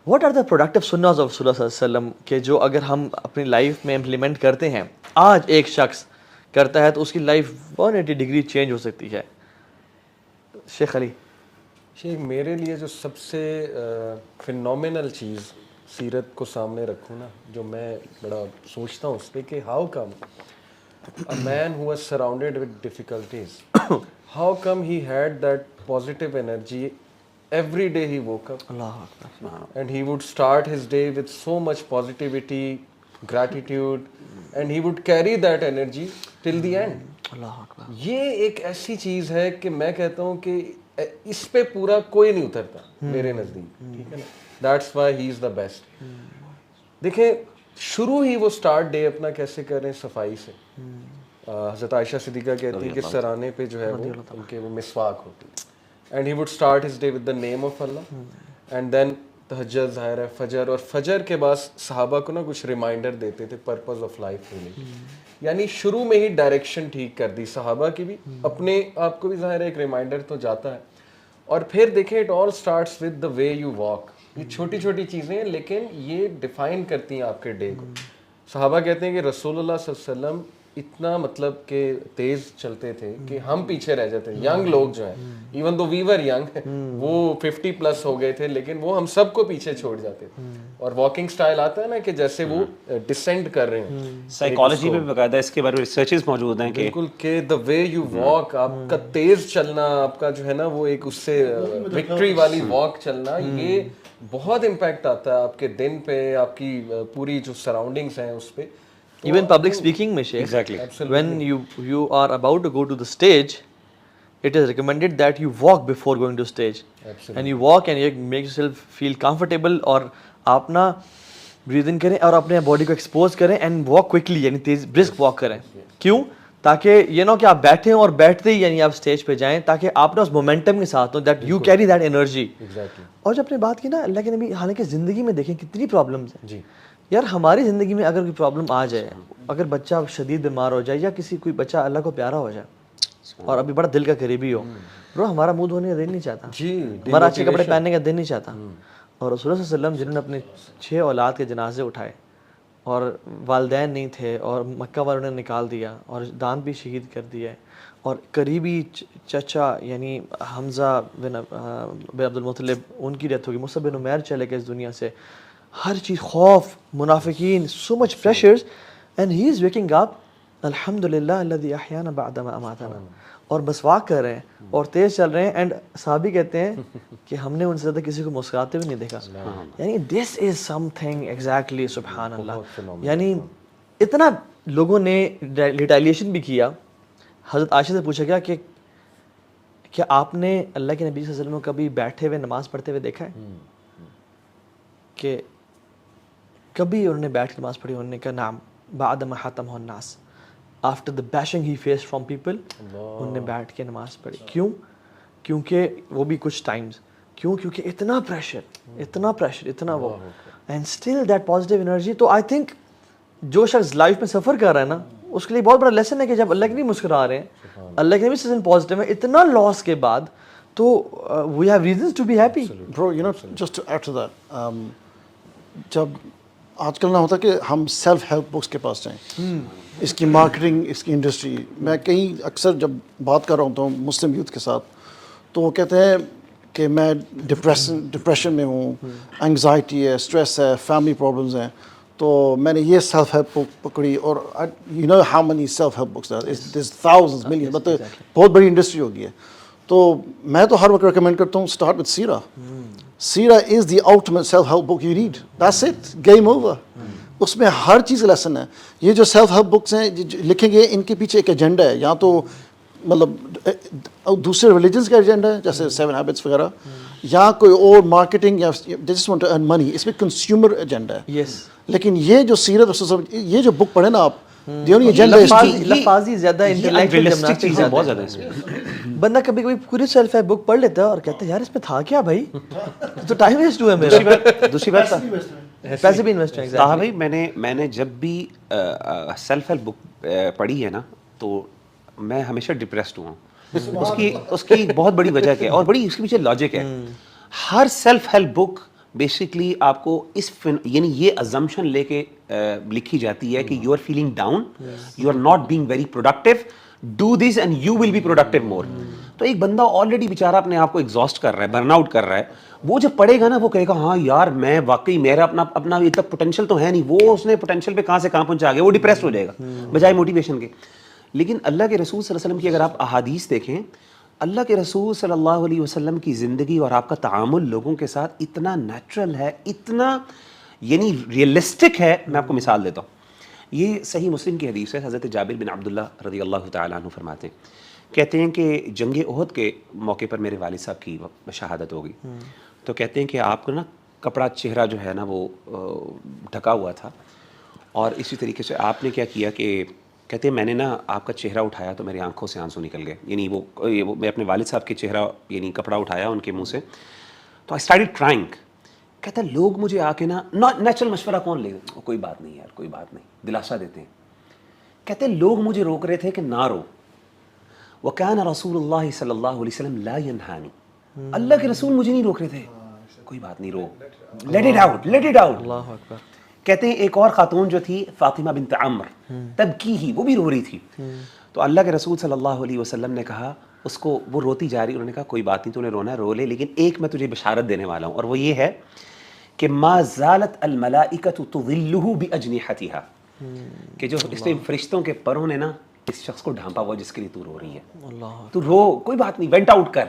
واٹ آر دا پروڈکٹیو سناز آف رسول اللہ صلی اللہ علیہ وسلم, کہ جو اگر ہم اپنی لائف میں امپلیمنٹ کرتے ہیں, آج ایک شخص کرتا ہے تو اس کی لائف 180 ڈگری چینج ہو سکتی ہے. شیخ علی. شیخ, میرے لیے جو سب سے فینومینل چیز سیرت کو سامنے رکھوں نا, جو میں بڑا سوچتا ہوں اس پہ, کہ how come a man who was surrounded with difficulties, how come he had that positive energy every day he woke up, and he would start his day with so much positivity, gratitude, and he would carry that energy till the end. یہ ایک ایسی چیز ہے کہ میں کہتا ہوں کہ اس پہ پورا کوئی نہیں اترتا میرے نزدیک, ٹھیک ہے نا. That's why he is the best. دیکھیں شروع ہی وہ سٹارٹ ڈے اپنا کیسے کر رہے ہیں, صفائی سے. حضرت عائشہ صدیقہ کہتی ہیں کہ سرانے پہ جو ہے وہ ان کے وہ مسواک ہوتی ہے, and he would start his day with the name of Allah, and then tahajjud, ظاہر ہے فجر, اور فجر کے بعد صحابہ کو نا کچھ ریمائنڈر دیتے تھے پرپز آف لائف ہونے کی. یعنی شروع میں ہی ڈائریکشن ٹھیک کر دی صحابہ کی بھی, اپنے آپ کو بھی ظاہر ہے ایک ریمائنڈر تو جاتا ہے. اور پھر دیکھیں it all starts with the way you walk. یہ چھوٹی چھوٹی چیزیں ہیں لیکن یہ ڈیفائن کرتی ہیں آپ کے ڈے کو. صحابہ کہتے ہیں کہ رسول اللہ صلی اللہ علیہ وسلم اتنا مطلب کہ تیز چلتے تھے کہ ہم پیچھے رہ جاتے. ینگ لوگ جو ہیں ایون دو وی ور ینگ, وہ 50 پلس ہو گئے تھے لیکن وہ ہم سب کو پیچھے چھوڑ جاتے تھے. اور واکنگ سٹائل آتا ہے نا کہ جیسے وہ ڈسینڈ کر رہے ہیں. سائیکالوجی میں باقاعدہ اس کے بارے میں ریسرچز موجود ہیں کہ بالکل کہ دا وے یو واک, آپ کا تیز چلنا, آپ کا جو ہے نا وہ ایک اس سے وکٹری والی واک چلنا, یہ بہت امپیکٹ آتا ہے آپ کے دن پہ, آپ کی پوری جو سراؤنڈنگس ہیں اس پہ. Even public speaking میں Sheikh, Exactly. when you are about to go to the stage, it is recommended that you walk before going to stage. Absolutely. And you walk and you make yourself feel comfortable, اور آپ نا breathe in کریں اور اپنے body کو expose کریں and walk quickly, یعنی تیز brisk walk کریں. کیوں؟ تاکہ یہ نہ کہ آپ بیٹھیں اور بیٹھتے ہی یعنی آپ اسٹیج پہ جائیں, تاکہ آپ نا اس مومنٹم کے ساتھ ہوں, that you carry that energy. اور جب اپنے بات کی نا اللہ کے نبی, حالانکہ زندگی میں دیکھیں کتنی پرابلمس ہیں جی یار. ہماری زندگی میں اگر کوئی پرابلم آ جائے, اگر بچہ شدید بیمار ہو جائے یا کسی کوئی بچہ اللہ کو پیارا ہو جائے اور ابھی بڑا دل کا قریبی ہو, برو ہمارا منہ دھونے کا دل نہیں چاہتا, ہمارا اچھے کپڑے پہننے کا دل نہیں چاہتا. اور رسول اللہ صلی اللہ علیہ وسلم جنہوں نے اپنے 6 اولاد کے جنازے اٹھائے اور والدین نہیں تھے اور مکہ والوں نے نکال دیا اور دان بھی شہید کر دیا, اور قریبی چچا یعنی حمزہ بن عبد المطلب ان کی ڈیتھ ہوگی, مصعب بن عمیر چلے گئے اس دنیا سے, ہر چیز خوف, منافقین, so much pressures, and he is waking up, الحمدللہ الذی احیانا بعد ما اماتنا, اور بس واک کر رہے ہیں اور تیز چل رہے ہیں. اینڈ صحابی کہتے ہیں کہ ہم نے ان سے زیادہ کسی کو مسکراتے ہوئے نہیں دیکھا. یعنی this is something exactly, سبحان اللہ. یعنی اتنا لوگوں نے ریٹیلیشن بھی کیا. حضرت عائشہ سے پوچھا گیا کہ کیا آپ نے اللہ کے نبی صلی اللہ علیہ وسلم کو کبھی بیٹھے ہوئے نماز پڑھتے ہوئے دیکھا ہے؟ کہ کبھی انہوں نے بیٹھ کے نماز پڑھی. انہوں نے کہا نعم بعد ما حتمہ الناس, after the bashing he face from people, انہوں نے بیٹھ کے نماز پڑھی. کیوں؟ کیونکہ وہ بھی کچھ ٹائمز, کیوں؟ کیونکہ اتنا پریشر اتنا وہ, and still that positive energy. تو آئی تھنک جو شخص لائف میں سفر کر رہا ہے نا, اس کے لیے بہت بڑا لیسن ہے کہ جب اللہ کے بھی مسکرا رہے ہیں, اللہ کے بھی سیزن پازیٹیو ہے اتنا لاس کے بعد, تو we have reasons to be happy. Bro, you know, just to add to that, جب آج کل نہ ہوتا کہ ہم سیلف ہیلپ بکس کے پاس جائیں, اس کی مارکیٹنگ, اس کی انڈسٹری. میں کہیں اکثر جب بات کر رہا ہوں تو مسلم یوتھ کے ساتھ, تو وہ کہتے ہیں کہ میں ڈپریشن میں ہوں, انگزائٹی ہے, اسٹریس ہے, فیملی پرابلمز ہیں, تو میں نے یہ سیلف ہیلپ بک پکڑی. اور you know how many self help books there thousands million, مطلب بہت بڑی انڈسٹری ہو گئی ہے. تو میں تو ہر وقت ریکمینڈ کرتا ہوں اسٹارٹ وتھ سیرہ. سیرہ is the ultimate self help book you read, that's it, game over. اس میں ہر چیز لیسن ہے. یہ جو سیلف ہیلپ بکس ہیں لکھیں گے, ان کے پیچھے ایک ایجنڈا ہے, یا تو مطلب دوسرے ریلیجنس کا ایجنڈا ہے جیسے 7 ہیبٹس وغیرہ, یا کوئی اور مارکیٹنگ, یا they just want to earn money. اس میں کنزیومر ایجنڈا ہے. یس, لیکن یہ جو سیرت, یہ جو بک پڑھیں نا آپ, دی اونلی ایجنڈا از لفاظی زیادہ انٹلیکچوئل جمناسٹکس ہے بہت زیادہ اس میں. بندہ کبھی کبھی پوری سیلف ہیلپ بک پڑھ لیتا ہے اور کہتا ہے یار اس میں تھا کیا بھائی, تو ٹائم ویسٹ ہوا ہے میرا. دوسری بات پیسے بھی انویسٹ ہیں. ہاں بھائی, میں نے جب بھی سیلف ہیلپ بک پڑھی ہے نا, تو میں ہمیشہ ڈپریسڈ ہوا ہوں. اس کی بہت بڑی وجہ کیا ہے, اور بڑی اس کے پیچھے لاجک ہے. ہر سیلف ہیلپ بک بیسکلی آپ کو اس یعنی یہ ازمپشن لے کے لکھی جاتی ہے کہ you are feeling down, you are not being very productive, do this and you will be productive more. تو ایک بندہ آلریڈی بیچارہ اپنے آپ کو ایگزاسٹ کر رہا ہے, برن آؤٹ کر رہا ہے, وہ جب پڑھے گا نا وہ کہے گا ہاں یار میں واقعی میرا اپنا ابھی تک پوٹینشیل تو ہے نہیں. وہ اس نے پوٹینشیل پہ کہاں سے کہاں پہنچا گیا, وہ ڈپریسڈ ہو جائے گا بجائے موٹیویشن کے. لیکن اللہ کے رسول صلی اللہ علیہ وسلم کی اگر آپ احادیث دیکھیں, اللہ کے رسول صلی اللہ علیہ وسلم کی زندگی اور آپ کا تعامل لوگوں کے ساتھ اتنا نیچرل ہے, اتنا یعنی ریئلسٹک ہے. میں آپ کو مثال دیتا ہوں, یہ صحیح مسلم کی حدیث ہے. حضرت جابر بن عبداللہ رضی اللہ تعالیٰ عنہ فرماتے ہیں, کہتے ہیں کہ جنگ احد کے موقع پر میرے والد صاحب کی شہادت ہو گئی. تو کہتے ہیں کہ آپ کو نا کپڑا چہرہ جو ہے نا وہ ڈھکا ہوا تھا, اور اسی طریقے سے آپ نے کیا کیا کہ کہتے ہیں میں نے نا آپ کا چہرہ اٹھایا تو میری آنکھوں سے آنسو نکل گئے. یعنی وہ میں اپنے والد صاحب کے چہرہ یعنی کپڑا اٹھایا ان کے منہ سے, تو آئی اسٹارٹڈ کرائنگ. کہتا ہے لوگ مجھے آ کے نا نیچرل مشورہ کون لے, کوئی بات نہیں یار, کوئی بات نہیں, دلاسا دیتے ہیں. کہتے ہیں لوگ مجھے روک رہے تھے کہ نہ رو. وَكَانَ رسول اللہ صلی اللہ علیہ وسلم لا ينہانی, اللہ کے رسول مجھے نہیں روک رہے تھے, کوئی بات نہیں رو, let it out, let it out. اللہ اکبر. کہتے ہیں ایک اور خاتون جو تھی فاطمہ بنت عمر تبکی ہی, وہ بھی رو رہی تھی. تو اللہ کے رسول صلی اللہ علیہ وسلم نے کہا اس کو, وہ روتی جا رہی, انہوں نے کہا کوئی بات نہیں, تو نے رونا ہے رو لے, لیکن ایک میں تجھے بشارت دینے والا ہوں, اور وہ یہ ہے کہ ما زالت الملائکۃ تظلہ باجنحتھا, کہ جو اس نے فرشتوں کے پروں نے نا اس شخص کو ڈھانپا ہوا جس کے لیے تو رو رہی ہے. اللہ, تو رو, کوئی بات نہیں, وینٹ آؤٹ کر.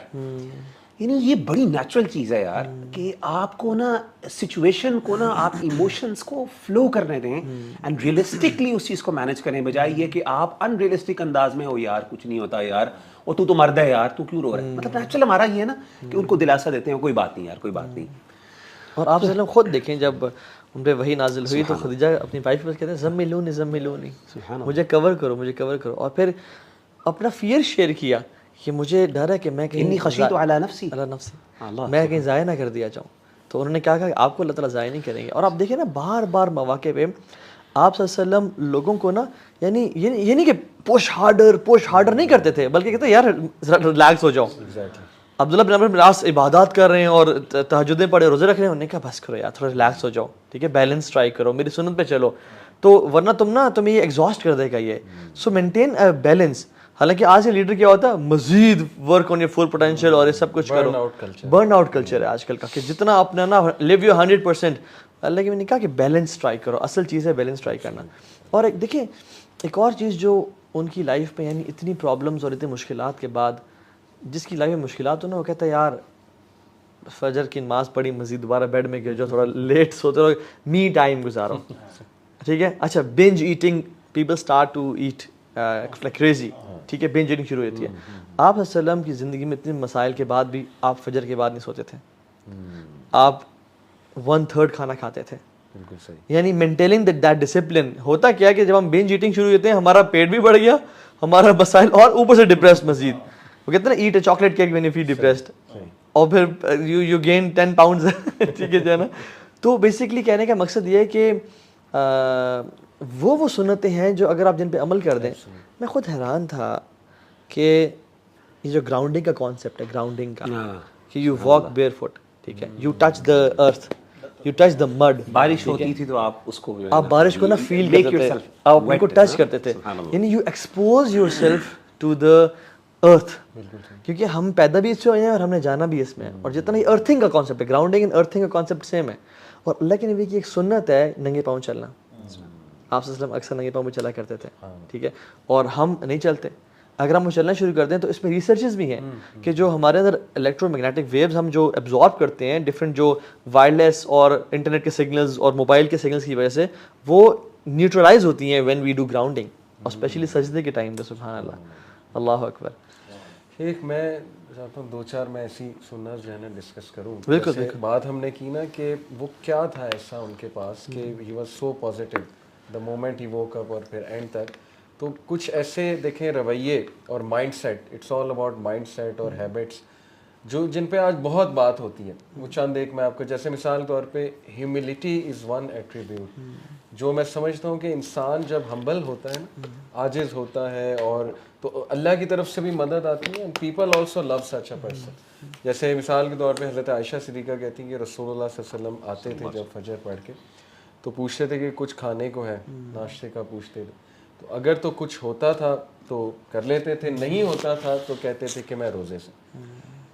یعنی یہ بڑی نیچرل چیز ہے یار, کہ آپ کو نا سچویشن کو نا آپ ایموشنز کو فلو کرنے دیں اینڈ ریئلسٹکلی اس چیز کو مینیج کریں, بجائے یہ کہ آپ ان ریئلسٹک انداز میں ہو یار کچھ نہیں ہوتا یار, اور تو مرد ہے یار تو کیوں رو رہا ہے. مطلب نیچرل ہمارا یہ ہے نا کہ ان کو دلاسا دیتے ہیں کوئی بات نہیں یار, کوئی بات نہیں. اور آپ وسلم خود دیکھیں جب ان پہ وحی نازل ہوئی تو خدیجہ اپنی وائف پر کہتے ہیں زملونی زملونی, مجھے کور کرو, مجھے کور کرو, اور پھر اپنا فیئر شیئر کیا کہ مجھے ڈر ہے کہ میں کہیں خشیت علی نفسی, میں کہیں ضائع نہ کر دیا جاؤں. تو انہوں نے کہا کہ آپ کو اللہ تعالیٰ ضائع نہیں کریں گے. اور آپ دیکھیں نا بار بار مواقع پہ آپ صلی اللہ علیہ وسلم لوگوں کو نا, یعنی یہ نہیں کہ پوش ہارڈر نہیں کرتے تھے, بلکہ کہتے ہیں یار ریلیکس ہو جاؤ. عبداللہ بن عمرو بن العاص عبادات کر رہے ہیں اور تہجدیں پڑھے, روزے رکھ رہے ہیں, انہوں نے کہا بس کرو یار, تھوڑا ریلیکس ہو جاؤ, ٹھیک ہے, بیلنس ٹرائی کرو, میری سنت پہ چلو, تو ورنہ تمہیں یہ ایگزاسٹ کر دے گا یہ. So maintain a balance. حالانکہ آج کے لیڈر کیا ہوتا ہے, مزید work on your full potential اور یہ سب کچھ کرو. برن آؤٹ کلچر ہے آج کل کا, کہ جتنا اپنا نا لیو یور 100%. اللہ کے میں نے کہا کہ بیلنس ٹرائی کرو, اصل چیز ہے بیلنس ٹرائی کرنا. اور ایک دیکھیں ایک اور چیز جو ان کی لائف میں, یعنی اتنی پرابلمس اور اتنی مشکلات کے بعد جس کی لائف میں مشکلات ہو نا, وہ کہتا ہے یار فجر کی نماز پڑھی, مزید دوبارہ بیڈ میں گر جاؤ, تھوڑا لیٹ سوتے رہو, می ٹائم گزارو, ٹھیک ہے. اچھا binge eating, people start to eat like crazy, ٹھیک ہے, بنج ایٹنگ شروع ہوتی ہے. آپ صلی اللہ علیہ وسلم کی زندگی میں اتنے مسائل کے بعد بھی آپ فجر کے بعد نہیں سوتے تھے, آپ 1/3 کھانا کھاتے تھے. یعنی مینٹیننگ دیٹ ڈسپلن. ہوتا کیا کہ جب ہم بنج ایٹنگ شروع ہوتے ہیں ہمارا پیٹ بھی بڑھ گیا, ہمارا مسائل, اور اوپر سے ڈپریس مزید. وہ کہتے ہیں نا eat a chocolate cake when you feel depressed, اور پھر یو گین 10 pounds, ٹھیک ہے جو ہے نا. تو بیسکلی کہنے کا مقصد یہ ہے کہ وہ سنتیں ہیں جو اگر آپ جن پہ عمل کر دیں. میں خود حیران تھا کہ یہ جو گراؤنڈنگ کا کانسیپٹ ہے, گراؤنڈنگ کا, کہ یو واک بیئر فٹ, ٹھیک ہے, you touch the earth, you touch the mid. بارش ہوتی تھی تو آپ اس کو, آپ بارش کو نا فیل کرتے تھے, آپ ان کو ٹچ کرتے تھے, یعنی you expose yourself to the earth, کیونکہ ہم پیدا بھی اس سے ہوئے ہیں اور ہم نے جانا بھی اس میں ہے. اور جتنا یہ ارتھنگ کا کانسیپٹ ہے, گراؤنڈنگ اینڈ ارتھنگ کا کانسیپٹ سیم ہے. اور اللہ کے نبی کی ایک سنت ہے ننگے پاؤں چلنا. آپ صلی اللہ علیہ وسلم اکثر ننگے پاؤں میں چلا کرتے تھے, ٹھیک ہے, اور ہم نہیں چلتے. اگر ہم چلنا شروع کر دیں تو اس میں ریسرچز بھی ہیں کہ جو ہمارے اندر الیکٹرو میگنیٹک ویوز ہم جو ایبزارب کرتے ہیں ڈفرینٹ جو وائرلیس اور انٹرنیٹ کے سگنلز اور موبائل کے سگنلز کی وجہ سے, وہ نیوٹرلائز ہوتی ہیں وین وی ڈو گراؤنڈنگ, اور اسپیشلی سجدے کے ٹائم پہ. سبحان اللہ, اللہ اکبر. ایک میں چاہتا ہوں 2-4 میں ایسی سنت جو ہے نا ڈسکس کروں. بالکل بات ہم نے کی نا کہ وہ کیا تھا ایسا ان کے پاس کہ he was so positive the moment he woke up اور پھر اینڈ تک. تو کچھ ایسے دیکھیں رویے اور mindset, it's all about mindset اور ہیبٹس, جو جن پہ آج بہت بات ہوتی ہے. وہ چند ایک میں آپ کو, جیسے مثال کے طور پہ ہیوملٹی از ون ایٹریبیوٹ, جو میں سمجھتا ہوں کہ انسان جب ہمبل ہوتا ہے نا, عاجز ہوتا ہے, اور تو اللہ کی طرف سے بھی مدد آتی ہے, and people also love such a person. جیسے مثال کے طور پہ حضرت عائشہ صدیقہ کہتی ہیں کہ رسول اللہ صلی اللہ علیہ وسلم آتے تھے جب فجر پڑھ کے, تو پوچھتے تھے کہ کچھ کھانے کو ہے, ناشتے کا پوچھتے تھے, تو اگر تو کچھ ہوتا تھا تو کر لیتے تھے, نہیں ہوتا تھا تو کہتے تھے کہ میں روزے سے.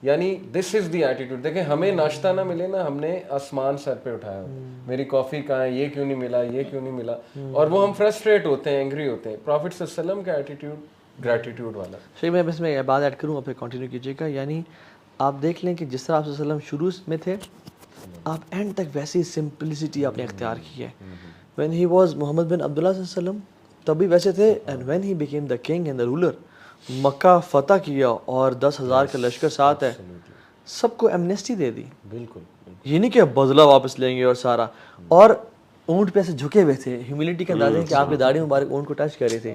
یعنی دس از دی ایٹیٹیوڈ. دیکھیں ہمیں ناشتہ نہ ملے نا, ہم نے آسمان سر پہ اٹھایا, میری کافی کہاں ہے, یہ کیوں نہیں ملا, یہ کیوں نہیں ملا, اور وہ ہم فرسٹریٹ ہوتے ہیں, اینگری ہوتے ہیں. پروفٹ صلی اللہ علیہ وسلم کا ایٹیٹیوڈ گریٹیٹیوڈ والا. شیخ میں اس میں بات ایڈ کروں اور پھر کنٹینیو کیجیے گا. یعنی آپ دیکھ لیں کہ جس طرح آپ صلی اللہ علیہ وسلم شروع میں تھے, آپ اینڈ تک ویسی سمپلسٹی آپ نے اختیار کی ہے. وین ہی واز محمد بن عبداللہ صلی اللہ علیہ وسلم تب بھی ویسے تھے, and when he became the king and the ruler, مکہ فتح کیا اور 10,000 کا لشکر ساتھ ہے, سب کو ایمنیسٹی دے دی. بالکل, یہ نہیں کہ بدلہ واپس لیں گے اور سارا, اور اونٹ پہ ایسے جھکے ہوئے تھے. ہیوملٹی کا اندازہ ہے کہ آپ کی داڑھی مبارک اونٹ کو ٹچ کر رہی تھی,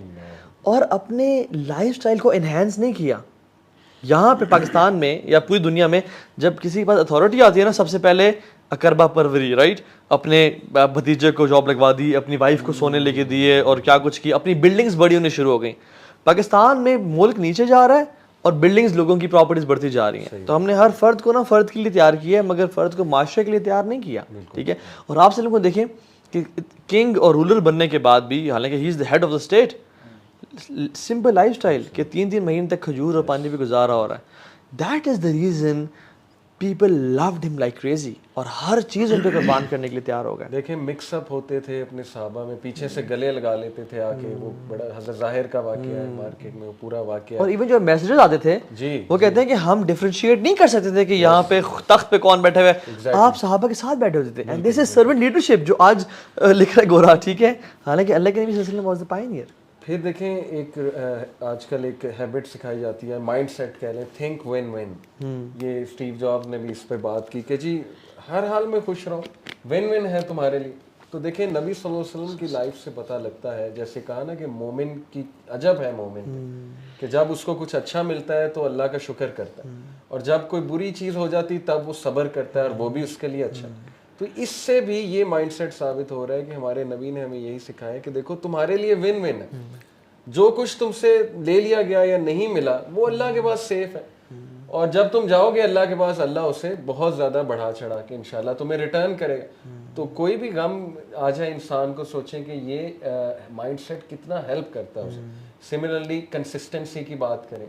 اور اپنے لائف سٹائل کو انہینس نہیں کیا. یہاں پہ پاکستان میں یا پوری دنیا میں جب کسی کے پاس اتھارٹی آتی ہے نا, سب سے پہلے اقربا پروری, رائٹ, اپنے بھتیجے کو جاب لگوا دی, اپنی وائف کو سونے لے کے دیے, اور کیا کچھ کی, اپنی بلڈنگز بڑی ہونی شروع ہو گئیں. پاکستان میں ملک نیچے جا رہا ہے اور بلڈنگز لوگوں کی پراپرٹیز بڑھتی جا رہی ہیں. تو ہم نے ہر فرد کو نا فرد کے لیے تیار کیا ہے, مگر فرد کو معاشرے کے لیے تیار نہیں کیا. ٹھیک ہے, اور آپ سے لوگوں کو دیکھیں کہ کنگ اور رولر بننے کے بعد بھی, حالانکہ he is the head of the state, simple lifestyle کہ 3 مہینے تک کھجور اور پانی پہ گزارا ہو رہا ہے. That is the reason people load ہم لائک کریزی, اور ہر چیز ان پہ قربان کرنے کے لیے تیار ہو گئے. دیکھیں مکس اپ ہوتے تھے اپنے صحابہ میں, پیچھے سے گلے لگا لیتے تھے آ کے. وہ بڑا حضرت ظاہر کا واقعہ ہے مارکیٹ میں, وہ پورا واقعہ. اور ایون جو میسیجز آتے تھے وہ کہتے ہیں کہ ہم ڈفرینشیٹ نہیں کر سکتے تھے کہ یہاں پہ تخت پہ کون بیٹھے ہوئے, آپ صحابہ کے ساتھ بیٹھے ہوتے تھے. And this is servant leadership جو آج لکھ رہا ہے گورا. ٹھیک ہے, حالانکہ اللہ کے نبی صلی اللہ علیہ وسلم واز دی پائنیئر. پھر دیکھیں ایک آج کل ایک ہیبٹ سکھائی جاتی ہے, مائنڈ سیٹ کہہ لیں, تھنک وین وین. یہ اسٹیو جابز نے بھی اس پہ بات کی کہ جی ہر حال میں خوش رہو, وین وین ہے تمہارے لیے. تو دیکھیں نبی صلی اللہ علیہ وسلم کی لائف سے پتہ لگتا ہے, جیسے کہا نا کہ مومن کی عجب ہے مومن, کہ جب اس کو کچھ اچھا ملتا ہے تو اللہ کا شکر کرتا ہے, اور جب کوئی بری چیز ہو جاتی تب وہ صبر کرتا ہے, اور وہ بھی اس کے لیے اچھا. تو اس سے بھی یہ مائنڈ سیٹ ثابت ہو رہا ہے کہ ہمارے نبی نے ہمیں یہی سکھایا کہ دیکھو تمہارے لیے ون ون ہے, جو کچھ تم سے لے لیا گیا یا نہیں ملا وہ اللہ کے پاس سیف ہے, اور جب تم جاؤ گے اللہ کے پاس, اللہ اسے بہت زیادہ بڑھا چڑھا کے انشاءاللہ تمہیں ریٹرن کرے گا. تو کوئی بھی غم آ جائے انسان کو, سوچیں کہ یہ مائنڈ سیٹ کتنا ہیلپ کرتا ہے اسے. سملرلی کنسسٹنسی کی بات کریں,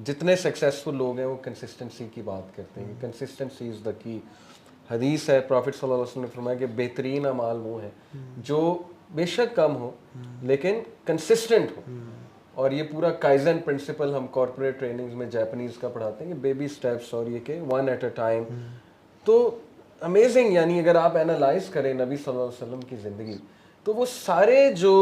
جتنے سکسیزفل لوگ ہیں وہ کنسسٹنسی کی بات کرتے ہیں. کنسسٹنسی از دا کی. حدیث ہے, پروفٹ صلی اللہ علیہ وسلم نے فرمایا کہ بہترین اعمال وہ ہیں جو بے شک کم ہو لیکن کنسسٹنٹ ہو. اور یہ پورا کائزن پرنسپل ہم کارپوریٹ ٹریننگز میں جاپنیز کا پڑھاتے ہیں کہ بیبی سٹیپس, اور یہ کہ ون ایٹ اے ٹائم. تو امیزنگ, یعنی اگر آپ اینالائز کریں نبی صلی اللہ علیہ وسلم کی زندگی, تو وہ سارے جو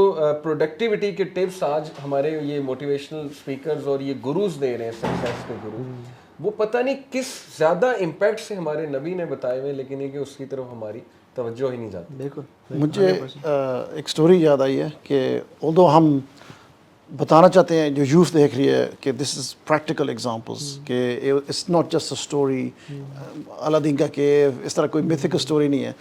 پروڈکٹیوٹی کے ٹپس آج ہمارے یہ موٹیویشنل اسپیکرز اور یہ گروز دے رہے ہیں, سکسیس کے گرو, وہ پتہ نہیں کس زیادہ امپیکٹ سے ہمارے نبی نے بتائے ہوئے, لیکن یہ کہ اس کی طرف ہماری توجہ ہی نہیں جاتی. بالکل. مجھے ایک سٹوری یاد آئی ہے کہ although ہم بتانا چاہتے ہیں, جو یوتھ دیکھ رہی ہے, کہ دس از پریکٹیکل ایگزامپلس, کہ it's not just a story Aladdin کا کیو, اس طرح کوئی میتھیکل اسٹوری نہیں ہے.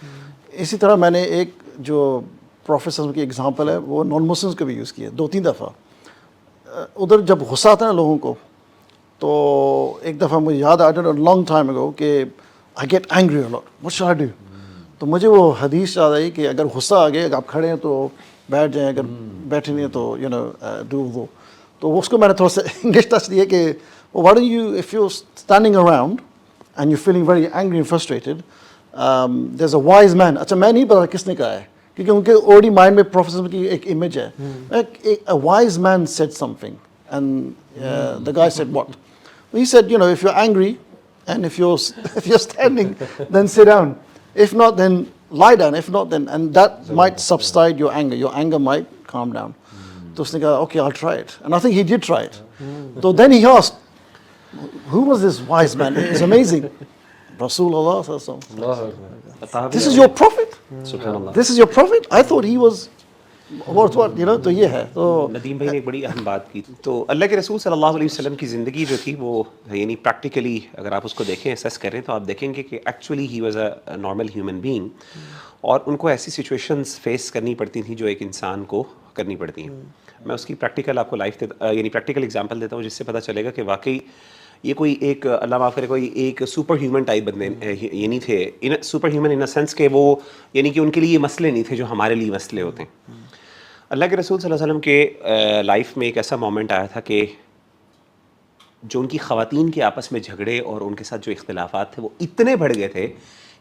اسی طرح میں نے ایک جو پروفیٹ صلی اللہ علیہ وسلم کی ایگزامپل ہے وہ نان مسلمس کو بھی یوز کی ہے 2-3 دفعہ. ادھر جب غصہ آتا ہے نا لوگوں کو, تو ایک دفعہ مجھے یاد آ لانگ ٹائم اگو کہ I get angry a lot, what should I do. تو مجھے وہ حدیث یاد آئی کہ اگر غصہ آ گیا, اگر آپ کھڑے ہیں تو بیٹھ جائیں, اگر بیٹھے نہیں ہیں تو ڈو وہ. تو اس کو میں نے تھوڑا سا انگلش ٹچ دیا کہ what do you if you standing around and you feeling very angry and frustrated, there is a wise man. اچھا میں نہیں پتا کس نے کہا ہے, کیونکہ ان کے آلریڈی مائنڈ میں پروفیسر کی ایک امیج ہے. A wise man said something and the guy said what. He said, if you're angry and if you're standing, then sit down. If not, then lie down. If not, then, and that might subside your anger. Your anger might calm down. So usne kaha, okay, I'll try it. And I think he did try it. So then he asked, who was this wise man? It's amazing. Rasulullah sallallahu alaihi wasallam. This is your prophet? Subhanallah. This is your prophet? I thought he was what تو یہ ہے. تو ندیم بھائی نے ایک بڑی اہم بات کی. تو اللہ کے رسول صلی اللہ علیہ وسلم کی زندگی جو تھی وہ یعنی پریکٹیکلی اگر آپ اس کو دیکھیں, اسیس کریں, تو آپ دیکھیں گے کہ actually he was a normal human being, اور ان کو ایسی سچویشنز فیس کرنی پڑتی تھیں جو ایک انسان کو کرنی پڑتی ہیں. میں اس کی پریکٹیکل آپ کو یعنی پریکٹیکل ایگزامپل دیتا ہوں, جس سے پتہ چلے گا کہ واقعی یہ کوئی ایک اللہ معاف کرے کوئی ایک سپر ہیومن ٹائپ بندے یہ نہیں تھے. Super human in a sense کہ وہ یعنی کہ ان کے لیے یہ مسئلے نہیں تھے جو ہمارے لیے مسئلے ہوتے ہیں. اللہ کے رسول صلی اللہ علیہ وسلم کے لائف میں ایک ایسا مومنٹ آیا تھا کہ جو ان کی خواتین کے آپس میں جھگڑے اور ان کے ساتھ جو اختلافات تھے وہ اتنے بڑھ گئے تھے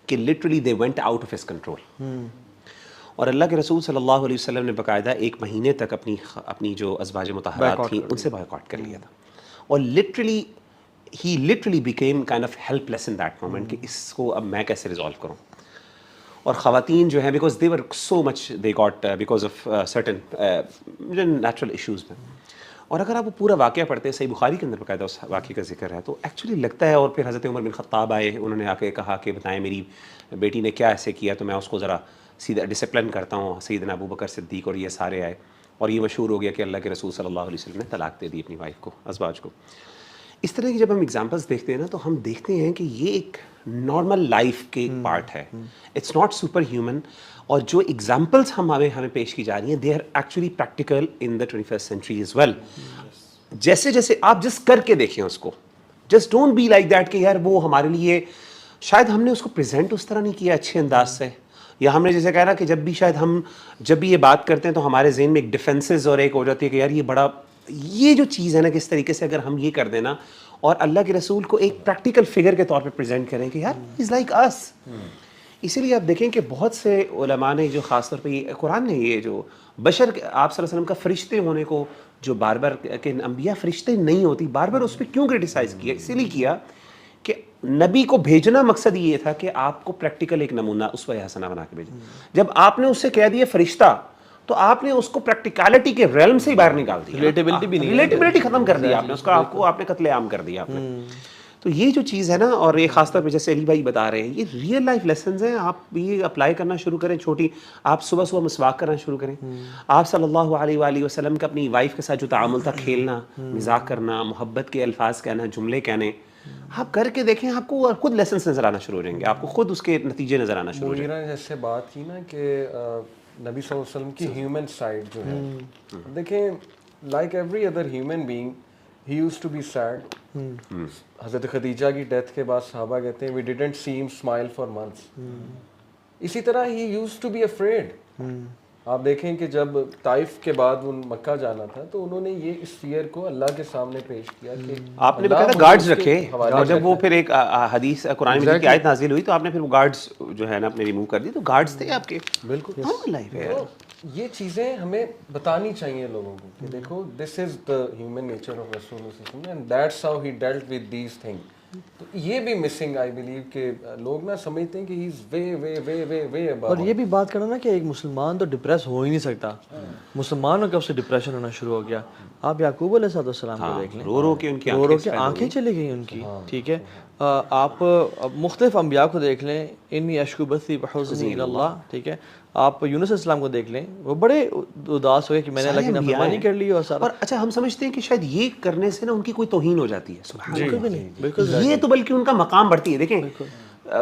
کہ literally they went out of his control. اور اللہ کے رسول صلی اللہ علیہ وسلم نے باقاعدہ 1 مہینے تک اپنی جو ازواج مطہرات تھیں ان سے بائیکاٹ کر لیا تھا. اور he literally became kind of helpless in that moment کہ اس کو اب میں کیسے ریزالو کروں. اور خواتین جو ہیں because they were so much they got because of certain natural issues میں. اور اگر آپ وہ پورا واقعہ پڑھتے ہیں, صحیح بخاری کے اندر باقاعدہ اس واقعے کا ذکر ہے, تو ایکچولی لگتا ہے. اور پھر حضرت عمر بن خطاب آئے, انہوں نے آ کے کہا کہ بتائیں میری بیٹی نے کیا ایسے کیا تو میں اس کو ذرا سیدھا ڈسپلن کرتا ہوں. سیدنا ابو بکر صدیق اور یہ سارے آئے, اور یہ مشہور ہو گیا کہ اللہ کے رسول صلی اللہ علیہ وسلم نے طلاق دے دی اپنی وائف کو, ازواج کو. اس طرح کی جب ہم ایگزامپلس دیکھتے ہیں نا, تو ہم دیکھتے ہیں کہ یہ ایک نارمل لائف کے پارٹ ہے, اٹس ناٹ سپر ہیومن. اور جو ایگزامپلس ہمیں پیش کی جا رہی ہیں, they are actually practical in the 21st century as well. جیسے جیسے آپ جس کر کے دیکھیں اس کو, just don't be like that کہ یار وہ ہمارے لیے شاید ہم نے اس کو پریزنٹ اس طرح نہیں کیا اچھے انداز سے, یا ہم نے جیسے کہا نا کہ جب بھی یہ بات کرتے ہیں تو ہمارے ذہن میں ایک ڈیفنسز اور ایک ہو جاتی ہے کہ یار یہ جو چیز ہے نا, کس طریقے سے اگر ہم یہ کر دیں نا اور اللہ کے رسول کو ایک پریکٹیکل فگر کے طور پہ پریزنٹ کریں کہ یار از لائک اس. اسی لیے آپ دیکھیں کہ بہت سے علماء نے جو خاص طور پہ قرآن نے یہ جو بشر آپ صلی اللہ علیہ وسلم کا فرشتے ہونے کو جو بار بار کہ انبیاء فرشتے نہیں ہوتی, بار بار اس پہ کیوں کرٹیسائز کیا؟ اسی لیے کیا کہ نبی کو بھیجنا مقصد یہ تھا کہ آپ کو پریکٹیکل ایک نمونہ اسوہ حسنہ بنا کے بھیجا. جب آپ نے اس سے کہہ دیا فرشتہ تو آپ نے اس کو پریکٹیکلٹی کے ریلم سے ہی باہر نکال دیا, ریلیٹیبلٹی بھی نہیں, ریلیٹیبلٹی ختم کر دی آپ نے, اس کا آپ کو آپ نے قتل عام کر دیا آپ نے. تو یہ جو چیز ہے نا, اور یہ خاص طور پہ جیسے علی بھائی بتا رہے ہیں, یہ ریئل لائف لیسنز ہیں. آپ یہ اپلائی کرنا شروع کریں چھوٹی, آپ صبح صبح مسواک کرنا شروع کریں. آپ صلی اللہ علیہ وآلہ وسلم کا اپنی وائف کے ساتھ جو تعامل تھا, کھیلنا, مزاح کرنا, محبت کے الفاظ کہنا, جملے کہنے, آپ کر کے دیکھیں, آپ کو خود لیسنس نظر آنا شروع ہو جائیں گے, آپ کو خود اس کے نتیجے نظر آنا شروع ہو جائیں گے. جیسے بات کی نا کہ نبی صلی اللہ علیہ وسلم کی ہیومن سائڈ جو ہے, دیکھیں like every other human being he used to be sad. Hazrat Khadija کی ڈیتھ کے بعد صحابہ کہتے ہیں وی ڈیڈنٹ سی ہم اسمائل فار منتھس. اسی طرح ہی یوز ٹو بی افریڈ. آپ دیکھیں کہ جب طائف کے بعد ان مکہ جانا تھا تو انہوں نے یہ اس فیئر کو اللہ کے سامنے پیش کیا کہ آپ نے بتایا گارڈز رکھے, اور جب وہ پھر ایک حدیث قرآن مجید کی آیت نازل ہوئی تو آپ نے پھر وہ گارڈز جو ہے نا اپنے ریموو کر دی, تو گارڈز تھے آپ کے. بالکل لائف ہے. یہ چیزیں ہمیں بتانی چاہیے لوگوں کو کہ دیکھو دس is the human nature of رسول اللہ صلی اللہ علیہ وسلم and that's how he dealt with these thing. تو یہ بھی مسنگ آئی بلیو کہ لوگ نہ سمجھتے ہیں کہ ہی از وے وے وے وے وے اباؤٹ. اور یہ بھی بات کرنا نا کہ ایک مسلمان تو ڈپریس ہو ہی نہیں سکتا, مسلمانوں کب سے ڈپریشن ہونا شروع ہو گیا. آپ یعقوب علیہ السلام کو دیکھ لیں, رو رو کے آنکھیں چلی گئی ان کی, ٹھیک ہے. آپ مختلف انبیاء کو دیکھ لیں, انی اشکو بثی بحزنی الی اللہ, ٹھیک ہے. آپ یونس علیہ السلام کو دیکھ لیں, وہ بڑے اداس ہوئے کہ میں نے اللہ کی نافرمانی کر لی. اور سارا, اور اچھا ہم سمجھتے ہیں کہ شاید یہ کرنے سے نا ان کی کوئی توہین ہو جاتی ہے. سبحان بالکل یہ تو بلکہ ان کا مقام بڑھتی ہے. دیکھیں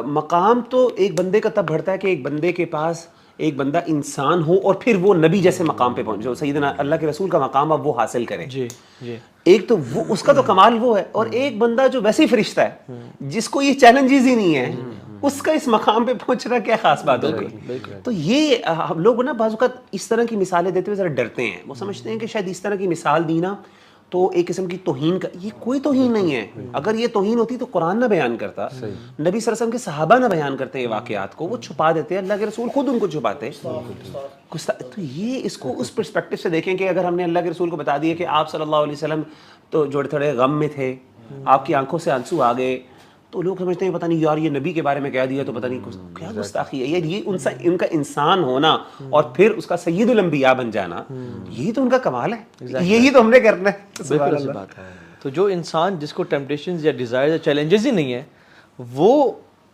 مقام تو ایک بندے کا تب بڑھتا ہے کہ ایک بندے کے پاس ایک بندہ انسان ہو اور پھر وہ نبی جیسے مقام پہ پہنچے, سیدنا اللہ کے رسول کا مقام اب وہ حاصل کرے. جی جی, ایک تو وہ اس کا تو کمال وہ ہے, اور ایک بندہ جو ویسے ہی فرشتہ ہے جس کو یہ چیلنجز ہی نہیں ہے, اس کا اس مقام پہ پہنچنا کیا خاص بات ہو گئی. تو یہ ہم لوگ نا بعض اوقات اس طرح کی مثالیں دیتے ہوئے ذرا ڈرتے ہیں. وہ سمجھتے ہیں کہ شاید اس طرح کی مثال دی نا تو ایک قسم کی توہین کا, یہ کوئی توہین نہیں ہے. اگر یہ توہین ہوتی تو قرآن نہ بیان کرتا, نبی صلی اللہ علیہ وسلم کے صحابہ نہ بیان کرتے یہ واقعات کو, وہ چھپا دیتے, اللہ کے رسول خود ان کو چھپاتے. تو یہ اس کو اس پرسپیکٹو سے دیکھیں کہ اگر ہم نے اللہ کے رسول کو بتا دیا کہ آپ صلی اللہ علیہ وسلم تو جو تھوڑے غم میں تھے, آپ کی آنکھوں سے آنسو آ گئے, تو لوگ سمجھتے ہیں پتہ نہیں یار یہ نبی کے بارے میں کہہ دیا تو پتہ نہیں کیا گستاخی ہے. یہ ان کا انسان ہونا اور پھر اس کا سید الانبیاء بن جانا, یہی تو ان کا کمال ہے, یہی تو ہم نے کرنا ہے. بالکل ایسی بات ہے. تو جو انسان جس کو ٹیمپٹیشنز یا ڈیزائر یا چیلنجز ہی نہیں ہے, وہ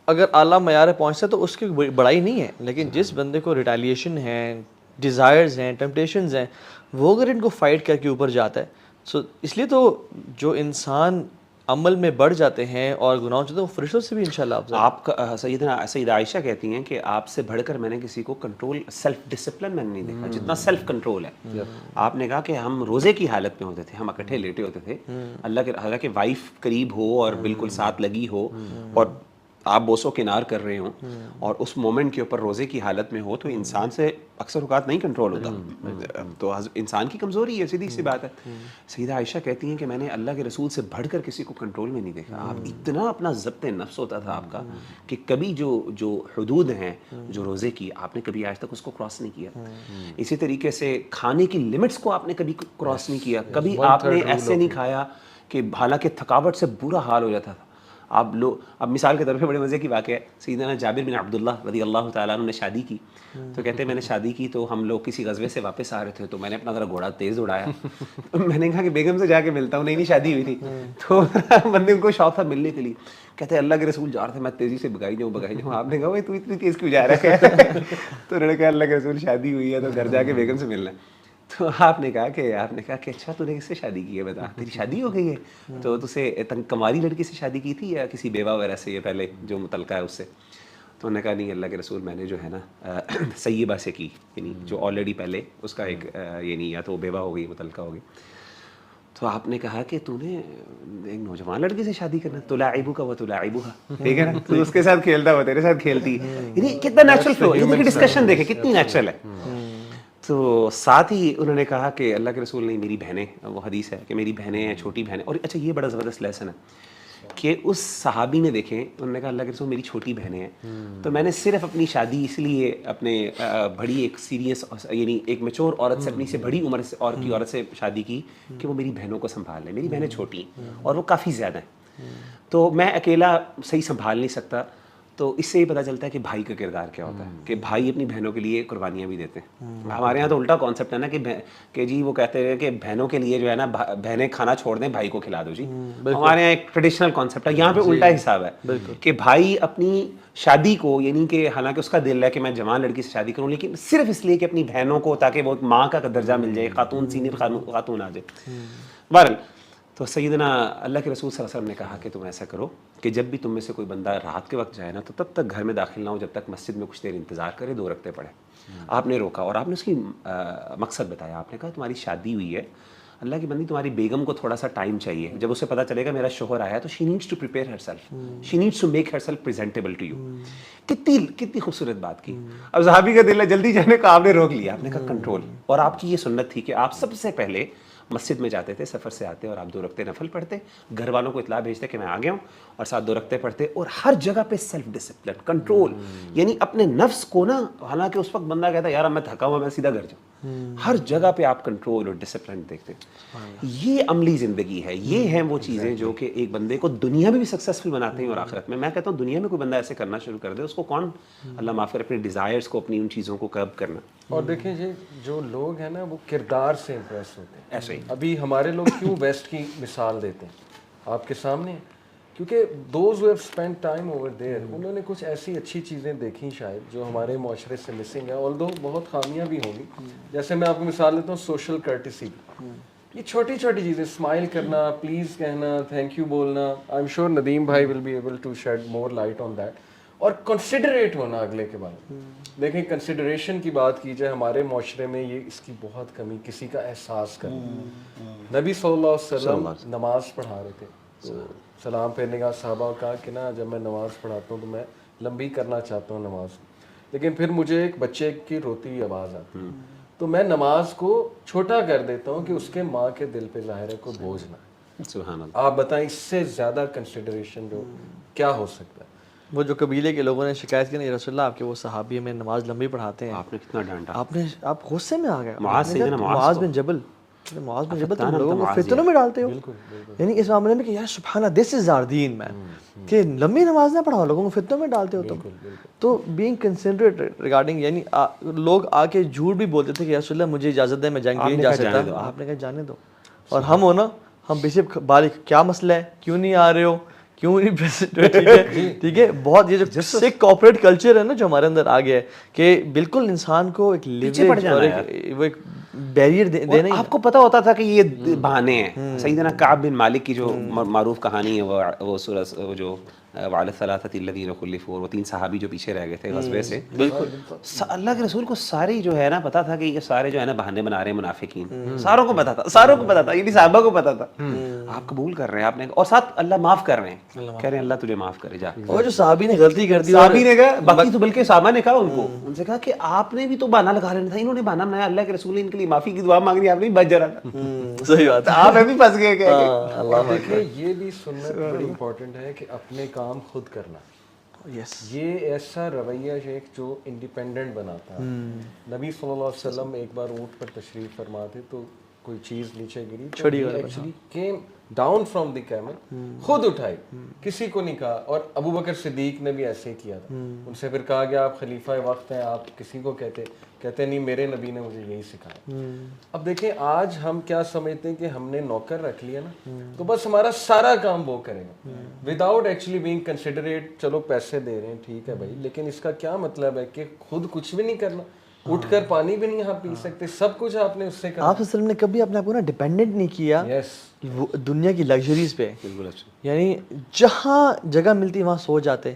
اگر اعلیٰ معیار پہنچتا ہے تو اس کی بڑائی نہیں ہے. لیکن جس بندے کو ریٹیلیشن ہیں, ڈیزائرز ہیں, ٹیمپٹیشنز ہیں, وہ اگر ان کو فائٹ کر کے اوپر جاتا ہے, سو اس لیے تو جو انسان عمل میں بڑھ جاتے ہیں اور گناہوں سے, وہ فرشتوں سے بھی انشاءاللہ افضل. آپ کا سیدہ عائشہ کہتی ہیں کہ آپ سے بڑھ کر میں نے کسی کو کنٹرول, سیلف ڈسپلن میں نے نہیں دیکھا جتنا سیلف کنٹرول ہے. آپ نے کہا کہ ہم روزے کی حالت میں ہوتے تھے, ہم اکٹھے لیٹے ہوتے تھے, اللہ کے حالانکہ وائف قریب ہو اور بالکل ساتھ لگی ہو اور آپ بوسو کنار کر رہے ہوں اور اس مومنٹ کے اوپر روزے کی حالت میں ہو, تو انسان سے اکثر اوقات نہیں کنٹرول ہوتا. تو انسان کی کمزوری ہے, سیدھی سی بات ہے. سیدہ عائشہ کہتی ہیں کہ میں نے اللہ کے رسول سے بڑھ کر کسی کو کنٹرول میں نہیں دیکھا. آپ اتنا اپنا ضبط نفس ہوتا تھا آپ کا کہ کبھی جو حدود ہیں جو روزے کی, آپ نے کبھی آج تک اس کو کراس نہیں کیا. اسی طریقے سے کھانے کی لمٹس کو آپ نے کبھی کراس نہیں کیا. کبھی آپ نے ایسے نہیں کھایا کہ حالانکہ تھکاوٹ سے برا حال ہو جاتا تھا. اب مثال کے طور پہ بڑے مزے کی واقعہ ہے, سیدنا جابر بن عبداللہ رضی اللہ تعالیٰ عنہ نے شادی کی, تو کہتے ہیں میں نے شادی کی تو ہم لوگ کسی غزوے سے واپس آ رہے تھے, تو میں نے اپنا ذرا گھوڑا تیز اڑایا. میں نے کہا کہ بیگم سے جا کے ملتا ہوں, نہیں شادی ہوئی تھی. تو بندے کو شوق تھا ملنے کے لیے, کہتے ہیں اللہ کے رسول جا رہے تھے, میں تیزی سے بگائی جاؤں. آپ نے کہا بھائی تو اتنی تیز کیوں جا رہا ہے؟ تو انہوں نے کہا اللہ کے رسول شادی ہوئی ہے تو گھر جا کے بیگم سے ملنا ہے. تو آپ نے کہا کہ اچھا تو نے کس سے شادی کی ہے, بتا تیری شادی ہو گئی ہے, تو تجھے کماری لڑکی سے شادی کی تھی یا کسی بیوہ وغیرہ سے, یہ پہلے جو متعلقہ ہے اس سے؟ تو انہوں نے کہا نہیں اللہ کے رسول میں نے جو ہے نا سیبہ سے کی, یعنی جو آلریڈی پہلے اس کا ایک یعنی یا تو بیوہ ہو گئی متعلقہ ہو گئی. تو آپ نے کہا کہ تو نے ایک نوجوان لڑکی سے شادی کرنا, تلاعبک و تلاعبها, ٹھیک ہے نا, تو اس کے ساتھ کھیلتا وہ تیرے ساتھ کھیلتی, یعنی کتنا نیچرل فلو, یہ ڈسکشن دیکھیں کتنی نیچرل ہے. تو ساتھ ہی انہوں نے کہا کہ اللہ کے رسول نے میری بہنیں, وہ حدیث ہے کہ میری بہنیں ہیں, چھوٹی بہنیں. اور اچھا یہ بڑا زبردست لیسن ہے کہ اس صحابی نے دیکھیں, انہوں نے کہا اللہ کے رسول میری چھوٹی بہنیں ہیں, تو میں نے صرف اپنی شادی اس لیے اپنے بڑی ایک سیریس یعنی ایک میچور عورت سے, اپنی سے بڑی عمر سے اور کی عورت سے شادی کی کہ وہ میری بہنوں کو سنبھال لے. میری بہنیں چھوٹی ہیں اور وہ کافی زیادہ ہیں, تو میں اکیلا صحیح سنبھال نہیں سکتا. تو اس سے یہ پتہ چلتا ہے کہ بھائی کا کردار کیا ہوتا ہے, کہ بھائی اپنی بہنوں کے لیے قربانیاں بھی دیتے ہیں. ہمارے یہاں تو الٹا کانسیپٹ ہے نا کہ جی وہ کہتے ہیں کہ بہنوں کے لیے جو ہے نا بہنیں کھانا چھوڑ دیں, بھائی کو کھلا دو. جی ہمارے یہاں ایک ٹریڈیشنل کانسیپٹ ہے, یہاں پہ الٹا حساب ہے کہ بھائی اپنی شادی کو, یعنی کہ حالانکہ اس کا دل ہے کہ میں جوان لڑکی سے شادی کروں, لیکن صرف اس لیے کہ اپنی بہنوں کو, تاکہ وہ ماں کا درجہ مل جائے, خاتون سینئر خاتون آ جائے. بہرحال تو سیدنا اللہ کے رسول صلی اللہ علیہ وسلم نے کہا کہ تم ایسا کرو کہ جب بھی تم میں سے کوئی بندہ رات کے وقت جائے نا, تو تب تک گھر میں داخل نہ ہو جب تک مسجد میں کچھ دیر انتظار کرے, 2 رکعتیں پڑھے. آپ نے روکا اور آپ نے اس کی مقصد بتایا. آپ نے کہا تمہاری شادی ہوئی ہے, اللہ کی بندی, تمہاری بیگم کو تھوڑا سا ٹائم چاہیے. جب اسے پتہ چلے گا میرا شوہر آیا تو she needs to prepare herself, she needs to make herself presentable to you. کتنی خوبصورت بات کی. اب صحابی کا دل ہے جلدی جانے کا, آپ نے روک لیا. آپ نے کہا کنٹرول. اور آپ کی یہ سنت تھی کہ آپ سب سے پہلے مسجد میں جاتے تھے, سفر سے آتے اور آپ 2 رکعتیں نفل پڑھتے, گھر والوں کو اطلاع بھیجتے کہ میں آ گیا ہوں, اور ساتھ 2 رکعتیں پڑھتے. اور ہر جگہ پہ سیلف ڈسپلن, کنٹرول, یعنی اپنے نفس کو نا, حالانکہ اس وقت بندہ کہتا ہے یار میں تھکا ہوا, میں سیدھا گھر جاؤں, ہر جگہ پہ آپ کنٹرول اور ڈسپلن دیکھتے ہیں. یہ عملی زندگی ہے. یہ ہیں وہ چیزیں جو کہ ایک بندے کو دنیا میں بھی سکسیزفل بناتے ہیں اور آخرت میں. میں کہتا ہوں دنیا میں کوئی بندہ ایسے کرنا شروع کر دے, اس کو کون اللہ معاف کرے اپنے ڈیزائرز کو, اپنی ان چیزوں کو کرب کرنا. اور دیکھیں جی جو لوگ ہیں نا وہ کردار سے امپریس ہوتے ہیں. ایسے ہی ابھی ہمارے لوگ کیوں ویسٹ کی مثال دیتے ہیں آپ کے سامنے, کیونکہ those who have spend time over there, انہوں نے کچھ ایسی اچھی چیزیں دیکھیں شاید جو ہمارے معاشرے سے مسنگ ہے, آلدو بہت خامیاں بھی ہوں گی. جیسے میں آپ کو مثال دیتا ہوں سوشل کرٹیسی, یہ چھوٹی چھوٹی چیزیں, اسمائل کرنا, پلیز کہنا, تھینک یو بولنا. آئی ایم شیور ندیم بھائی will be able to shed more light on that. اور کنسیڈریٹ ہونا اگلے کے بارے میں. دیکھیں کنسیڈریشن کی بات کی جائے, ہمارے معاشرے میں یہ اس کی بہت کمی, کسی کا احساس کرنا. نبی صلی اللہ علیہ وسلم نماز پڑھا رہے تھے, تو سلام پھیرنے کا صحابہ کہا کہ نا جب میں نماز پڑھاتا ہوں تو میں لمبی کرنا چاہتا ہوں نماز, لیکن پھر مجھے ایک بچے کی روتی ہوئی آواز آتی ہے, تو میں نماز کو چھوٹا کر دیتا ہوں کہ اس کے ماں کے دل پہ ظاہر ہے کوئی بوجھ نہ. سبحان اللہ. آپ بتائیں اس سے زیادہ کنسیڈریشن جو کیا ہو سکتا ہے. وہ جو قبیلے کے لوگوں نے شکایت کی نا, رسول اللہ آپ کے وہ صحابی ہمیں نماز لمبی پڑھاتے ہیں, آپ نے کتنا ڈانٹا. آپ غصے میں آ گئے. معاذ بن جبل تم لوگوں کو فتنوں میں ڈالتے ہو. یعنی اس معاملے میں کہ یار سبحان اللہ, دس از آور دین مین, کہ لمبی نماز نہ پڑھاؤ, لوگوں کو فتنوں میں ڈالتے ہو تم. تو بینگ کنسیڈریٹ ریگارڈنگ, یعنی لوگ آ کے جھوٹ بھی بولتے تھے کہ یا رسول اللہ مجھے اجازت دیں, میں جنگ نہیں جا سکتا. آپ نے کہا جانے دو. اور ہم ہو نا, ہم پیچھے بالغ, کیا مسئلہ ہے, کیوں نہیں آ رہے ہو, کیوں نہیں پریزنٹ. ٹھیک ہے, بہت یہ جو سکھ کارپوریٹ کلچر ہے نا جو ہمارے اندر آ گیا ہے, کہ بالکل انسان کو ایک لیوریج اور وہ ایک بیریئر دینا ہی. آپ کو پتا ہوتا تھا کہ یہ بہانے ہیں. سیدنا کعب بن مالک کی جو معروف کہانی ہے, وہ سورہ وہ جو وعلی الثلاثة الذین خلفوا, وہ 3 صحابی جو پیچھے رہ گئے تھے غزوے سے, بالکل اللہ کے رسول کو سارے جو ہے نا پتا تھا کہ یہ سارے جو ہے نا بہانے بنا رہے ہیں منافقین. ساروں کو پتا تھا, ساروں کو پتا تھا, یعنی صحابہ کو پتا تھا. آپ قبول کر رہے ہیں, آپ نے, اور ساتھ اللہ معاف کر رہے ہیں, کہہ رہے ہیں اللہ تجھے معاف کرے جا. اور جو صحابی نے غلطی کر دی, صحابی نے کہا, باقی تو بلکہ صحابہ نے کہا ان کو, ان سے کہا کہ آپ نے بھی تو بہانہ لگا لینا تھا, انہوں نے بہانہ بنایا, اللہ کے رسول نے ان کے لیے معافی کی دعا مانگ رہی, آپ نے بچ جا رہا تھا. صحیح بات ہے, آپ بھی پھنس گئے. دیکھیں یہ بھی سنت بڑی امپورٹنٹ ہے کہ اپنے کام خود کرنا. یہ ایسا رویہ ہے جو انڈیپینڈنٹ بناتا ہے. نبی صلی اللہ علیہ وسلم ایک بار اونٹ پر تشریف فرما تھے, تو کوئی چیز نیچے گری, تو actually came down from the camel, خود اٹھائی, کسی کو نہیں کہا. اور ابو بکر صدیق نے بھی ایسے ہی کیا تھا. ان سے پھر کہا کہ آپ خلیفہ وقت ہیں, آپ کسی کو کہتے نہیں, میرے نبی نے مجھے یہی سکھایا. اب دیکھیں آج ہم کیا سمجھتے ہیں کہ ہم نے نوکر رکھ لیا نا, تو بس ہمارا سارا کام وہ کرے گا, وداؤٹ ایکچولی بینگ کنسیڈریٹ. چلو پیسے دے رہے ہیں ٹھیک ہے بھائی, لیکن اس کا کیا مطلب ہے کہ خود کچھ بھی نہیں کرنا. اٹھ کر پانی بھی نہیں آپ پی سکتے, سب کچھ آپ نے اس سے کرا. آپ صلی اللہ علیہ وسلم نے کبھی اپنے آپ کو نا ڈیپینڈنٹ نہیں کیا دنیا کی لگژریز پہ, یعنی جہاں جگہ ملتی وہاں سو جاتے,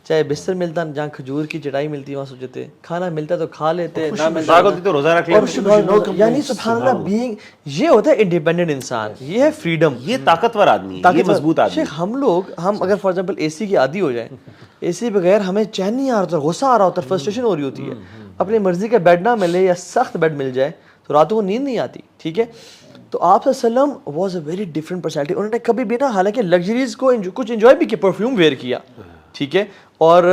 چاہے بستر ملتا جہاں کھجور کی چٹائی ملتی وہاں سو جاتے, کھانا ملتا تو کھا لیتے, نہ ملتا تو روزہ رکھ لیتے. یعنی سبحان اللہ بینگ, یہ ہوتا ہے انڈیپینڈنٹ انسان, یہ ہے فریڈم, یہ طاقتور آدمی ہے, یہ مضبوط آدمی. شیخ ہم اگر فار ایگزامپل اے سی کی عادی ہو جائیں, اے سی بغیر ہمیں چین نہیں آ رہا ہوتا, غصہ آ رہا ہوتا, فرسٹریشن ہو رہی ہوتی ہے, اپنی مرضی کا بیڈ نہ ملے یا سخت بیڈ مل جائے تو راتوں کو نیند نہیں آتی, ٹھیک ہے. تو آپ صلی اللہ علیہ وسلم was a very different personality. انہوں نے کبھی بھی نا حالانکہ لگژریز کو کچھ انجوائے بھی کیا, پرفیوم ویئر کیا, ٹھیک ہے, اور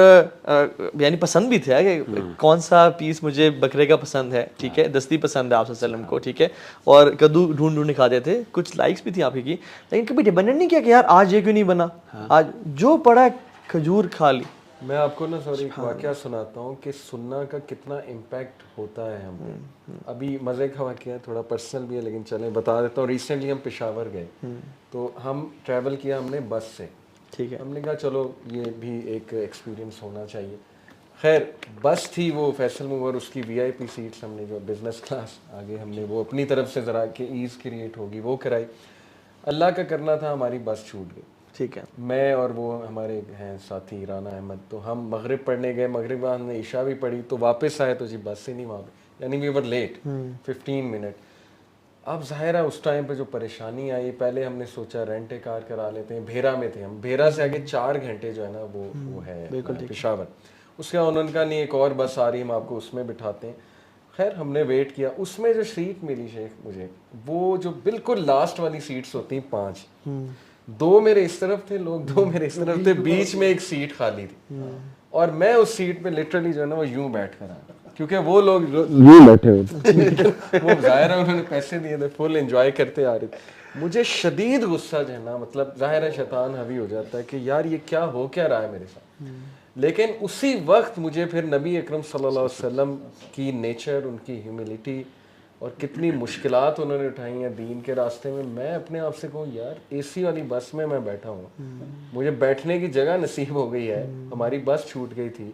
یعنی پسند بھی تھا کہ کون سا پیس مجھے بکرے کا پسند ہے, ٹھیک ہے, دستی پسند ہے آپ صلی اللہ علیہ وسلم کو, ٹھیک ہے, اور کدو ڈھونڈ کھاتے تھے, کچھ لائکس بھی تھی آپ کی, لیکن کبھی ڈیپینڈنٹ نہیں کیا کہ یار آج یہ کیوں نہیں بنا, آج جو پڑا کھجور کھا لی. میں آپ کو نا سوری ایک واقعہ سناتا ہوں کہ سننا کا کتنا امپیکٹ ہوتا ہے ہم پہ. ابھی مزے کا واقعہ ہے, تھوڑا پرسنل بھی ہے لیکن چلیں بتا دیتا ہوں. ریسنٹلی ہم پشاور گئے, تو ہم ٹریول کیا ہم نے بس سے, ٹھیک ہے, ہم نے کہا چلو یہ بھی ایک ایکسپیرینس ہونا چاہیے. خیر بس تھی وہ فیصل موور, اس کی وی آئی پی سیٹس ہم نے جو بزنس کلاس آگے ہم نے وہ اپنی طرف سے ذرا کہ ایز کریٹ ہوگی وہ کرائی. اللہ کا کرنا تھا ہماری بس چھوٹ گئی, ٹھیک ہے, میں اور وہ ہمارے ہیں ساتھی رانا احمد, تو ہم مغرب پڑھنے گئے, مغرب بعد ہم نے عشاء بھی پڑھی, تو واپس آئے تو جی بس ہی نہیں وہاں پہ, یعنی وی ور لیٹ 15 منٹ. اب ظاہر ہے اس ٹائم پہ جو پریشانی آئی, پہلے ہم نے سوچا رینٹ اے کار کرا لیتے ہیں, بھیرا میں تھے ہم, بھیرا سے آگے 4 گھنٹے جو ہے نا وہ ہے پشاور. اس کے بعد انہوں نے کہا نہیں ایک اور بس آ رہی ہے ہم آپ کو اس میں بٹھاتے ہیں. خیر ہم نے ویٹ کیا, اس میں جو سیٹ ملی شیخ مجھے, وہ جو بالکل لاسٹ والی سیٹس ہوتی ہیں 5, 2 میرے اس طرف تھے لوگ, 2 میرے اس طرف تھے, بیچ میں ایک سیٹ خالی تھی, اور میں اس سیٹ پہ لٹرلی جو ہے نا وہ یوں بیٹھ کر آیا, کیونکہ وہ لوگ یوں بیٹھے ہوئے, وہ ظاہر ہے انہوں نے پیسے دیے تھے, فل انجوائے کرتے آ رہے تھے. مجھے شدید غصہ جو ہے نا, مطلب ظاہر ہے شیطان حاوی ہو جاتا ہے کہ یار یہ کیا ہو کیا رہا ہے میرے ساتھ. لیکن اسی وقت مجھے پھر نبی اکرم صلی اللہ علیہ وسلم کی نیچر, ان کی ہیوملٹی, اور کتنی مشکلات انہوں نے اٹھائی ہیں دین کے راستے میں. میں اپنے آپ سے کہوں یار اے سی والی بس میں بیٹھا ہوں, مجھے بیٹھنے کی جگہ نصیب ہو گئی ہے, ہماری بس چھوٹ گئی تھی,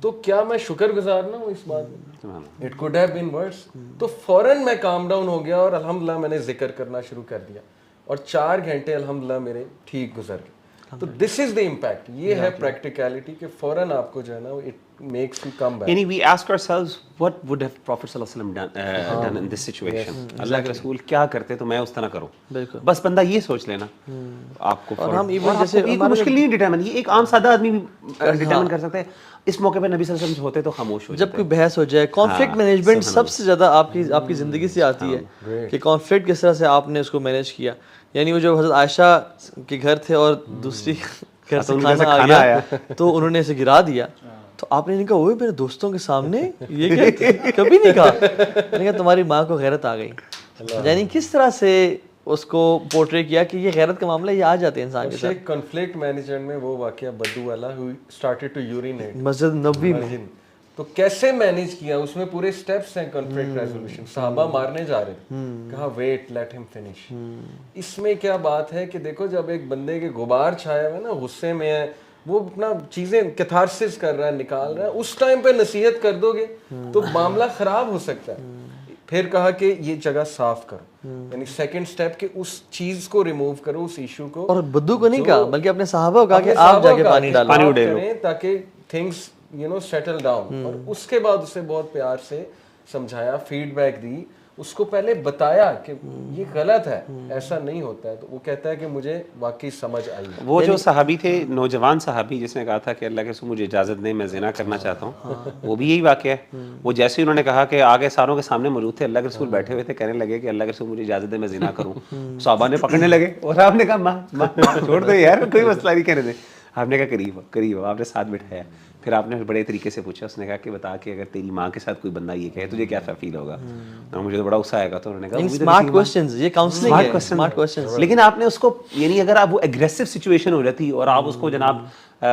تو کیا میں شکر گزار نہ ہوں اس بات میں؟ اٹ کوڈ ہیو بین ورس. تو فوراً میں کام ڈاؤن ہو گیا اور الحمدللہ میں نے ذکر کرنا شروع کر دیا, اور 4 گھنٹے الحمدللہ میرے ٹھیک گزر گئے. تو دس از دی امپیکٹ, یہ ہے پریکٹیکلٹی کہ فوراً آپ کو جو ہے نا it makes you come back. یعنی we ask ourselves what would have Prophet صلی اللہ علیہ وسلم done in this situation. اللہ کے رسول کیا کرتے تو میں اس طرح کروں, بس بندہ یہ سوچ لینا آپ کو. اور ہم ایون جیسے مشکل نہیں ڈیٹرمن, یہ ایک عام سادہ آدمی بھی ڈیٹرمن کر سکتا ہے. اس موقع پہ نبی صلی اللہ علیہ وسلم ہوتے تو خاموش ہو جاتے. جب کوئی بحث ہو جائے, کانفلکٹ مینجمنٹ سب سے زیادہ آپ کی زندگی سے آتی ہے کہ کانفلکٹ کس طرح سے آپ نے اس کو مینیج کیا. یعنی وہ جو حضرت عائشہ کے گھر تھے اور دوسری گھر سے کھانا آ گیا تو انہوں نے اسے گرا دیا, تو آپ نے کہا وہ میرے دوستوں کے سامنے یہ کبھی نہیں کہا. میں نے کہا تمہاری ماں کو غیرت آ گئی. یعنی کس طرح سے اس کو پورٹری کیا کہ یہ غیرت کا معاملہ یہ آ جاتے ہیں انسان کے ساتھ. کنفلکٹ مینجمنٹ میں وہ واقعہ بدو والا who started to urinate Masjid Nabawi میں, تو کیسے مینیج کیا, اس میں پورے سٹیپس ہیں کنفلکٹ ریزولوشن. صحابہ مارنے جا رہے تھے, کہا ویٹ لیٹ ہم فنش. اس میں کیا بات ہے کہ دیکھو جب ایک بندے کے غبار چھایا ہوا ہے نا, غصے میں ہے, وہ اپنا چیزیں کیتھارسس کر رہا ہے, نکال رہا ہے, اس ٹائم پہ نصیحت کر دو گے تو معاملہ خراب ہو سکتا ہے. پھر کہا کہ یہ جگہ صاف کرو, یعنی سیکنڈ سٹیپ کہ اس چیز کو ریموو کرو, اس ایشو کو. اور بدو کو نہیں کہا بلکہ اپنے صحابہ کو کہا کہ آپ جا کے پانی ڈالو تاکہ تھنگس سیٹل ڈاؤن. اور اس کے بعد اسے بہت پیار سے سمجھایا, فیڈ بیک دی, اس کو پہلے بتایا کہ یہ غلط ہے, ایسا نہیں ہوتا ہے. تو وہ کہتا ہے کہ مجھے واقعی سمجھ آئی. وہ جو صحابی تھے, نوجوان صحابی جس نے کہا تھا کہ اللہ کے رسول مجھے اجازت دیں میں زنا کرنا چاہتا ہوں, وہ بھی یہی واقعہ ہے. وہ جیسے ہی انہوں نے کہا کہ آگے ساروں کے سامنے موجود تھے, اللہ کے رسول بیٹھے ہوئے تھے, کہنے لگے کہ اللہ کے رسول مجھے اجازت دیں میں زنا کروں. صحابہ نے پکڑنے لگے اور آپ نے کہا ماں چھوڑ دو یار, کوئی مسئلہ نہیں, کہنے دیں. آپ نے کہا قریب ہو, آپ نے ساتھ بٹھایا. پھر آپ نے بڑے طریقے سے پوچھا, اس نے کہا کہ بتا کہ اگر تیری ماں کے ساتھ کوئی بندہ یہ کہے تجھے کیا فیل ہوگا. مجھے تو بڑا غصہ آئے گا. تو انہوں نے کہا اسمارٹ کوسچنز, یہ کاؤنسلنگ ہے, اسمارٹ کوسچنز. لیکن آپ نے اس کو, یعنی اگر آپ وہ ایگریسو سچویشن ہو جاتی اور آپ اس کو جناب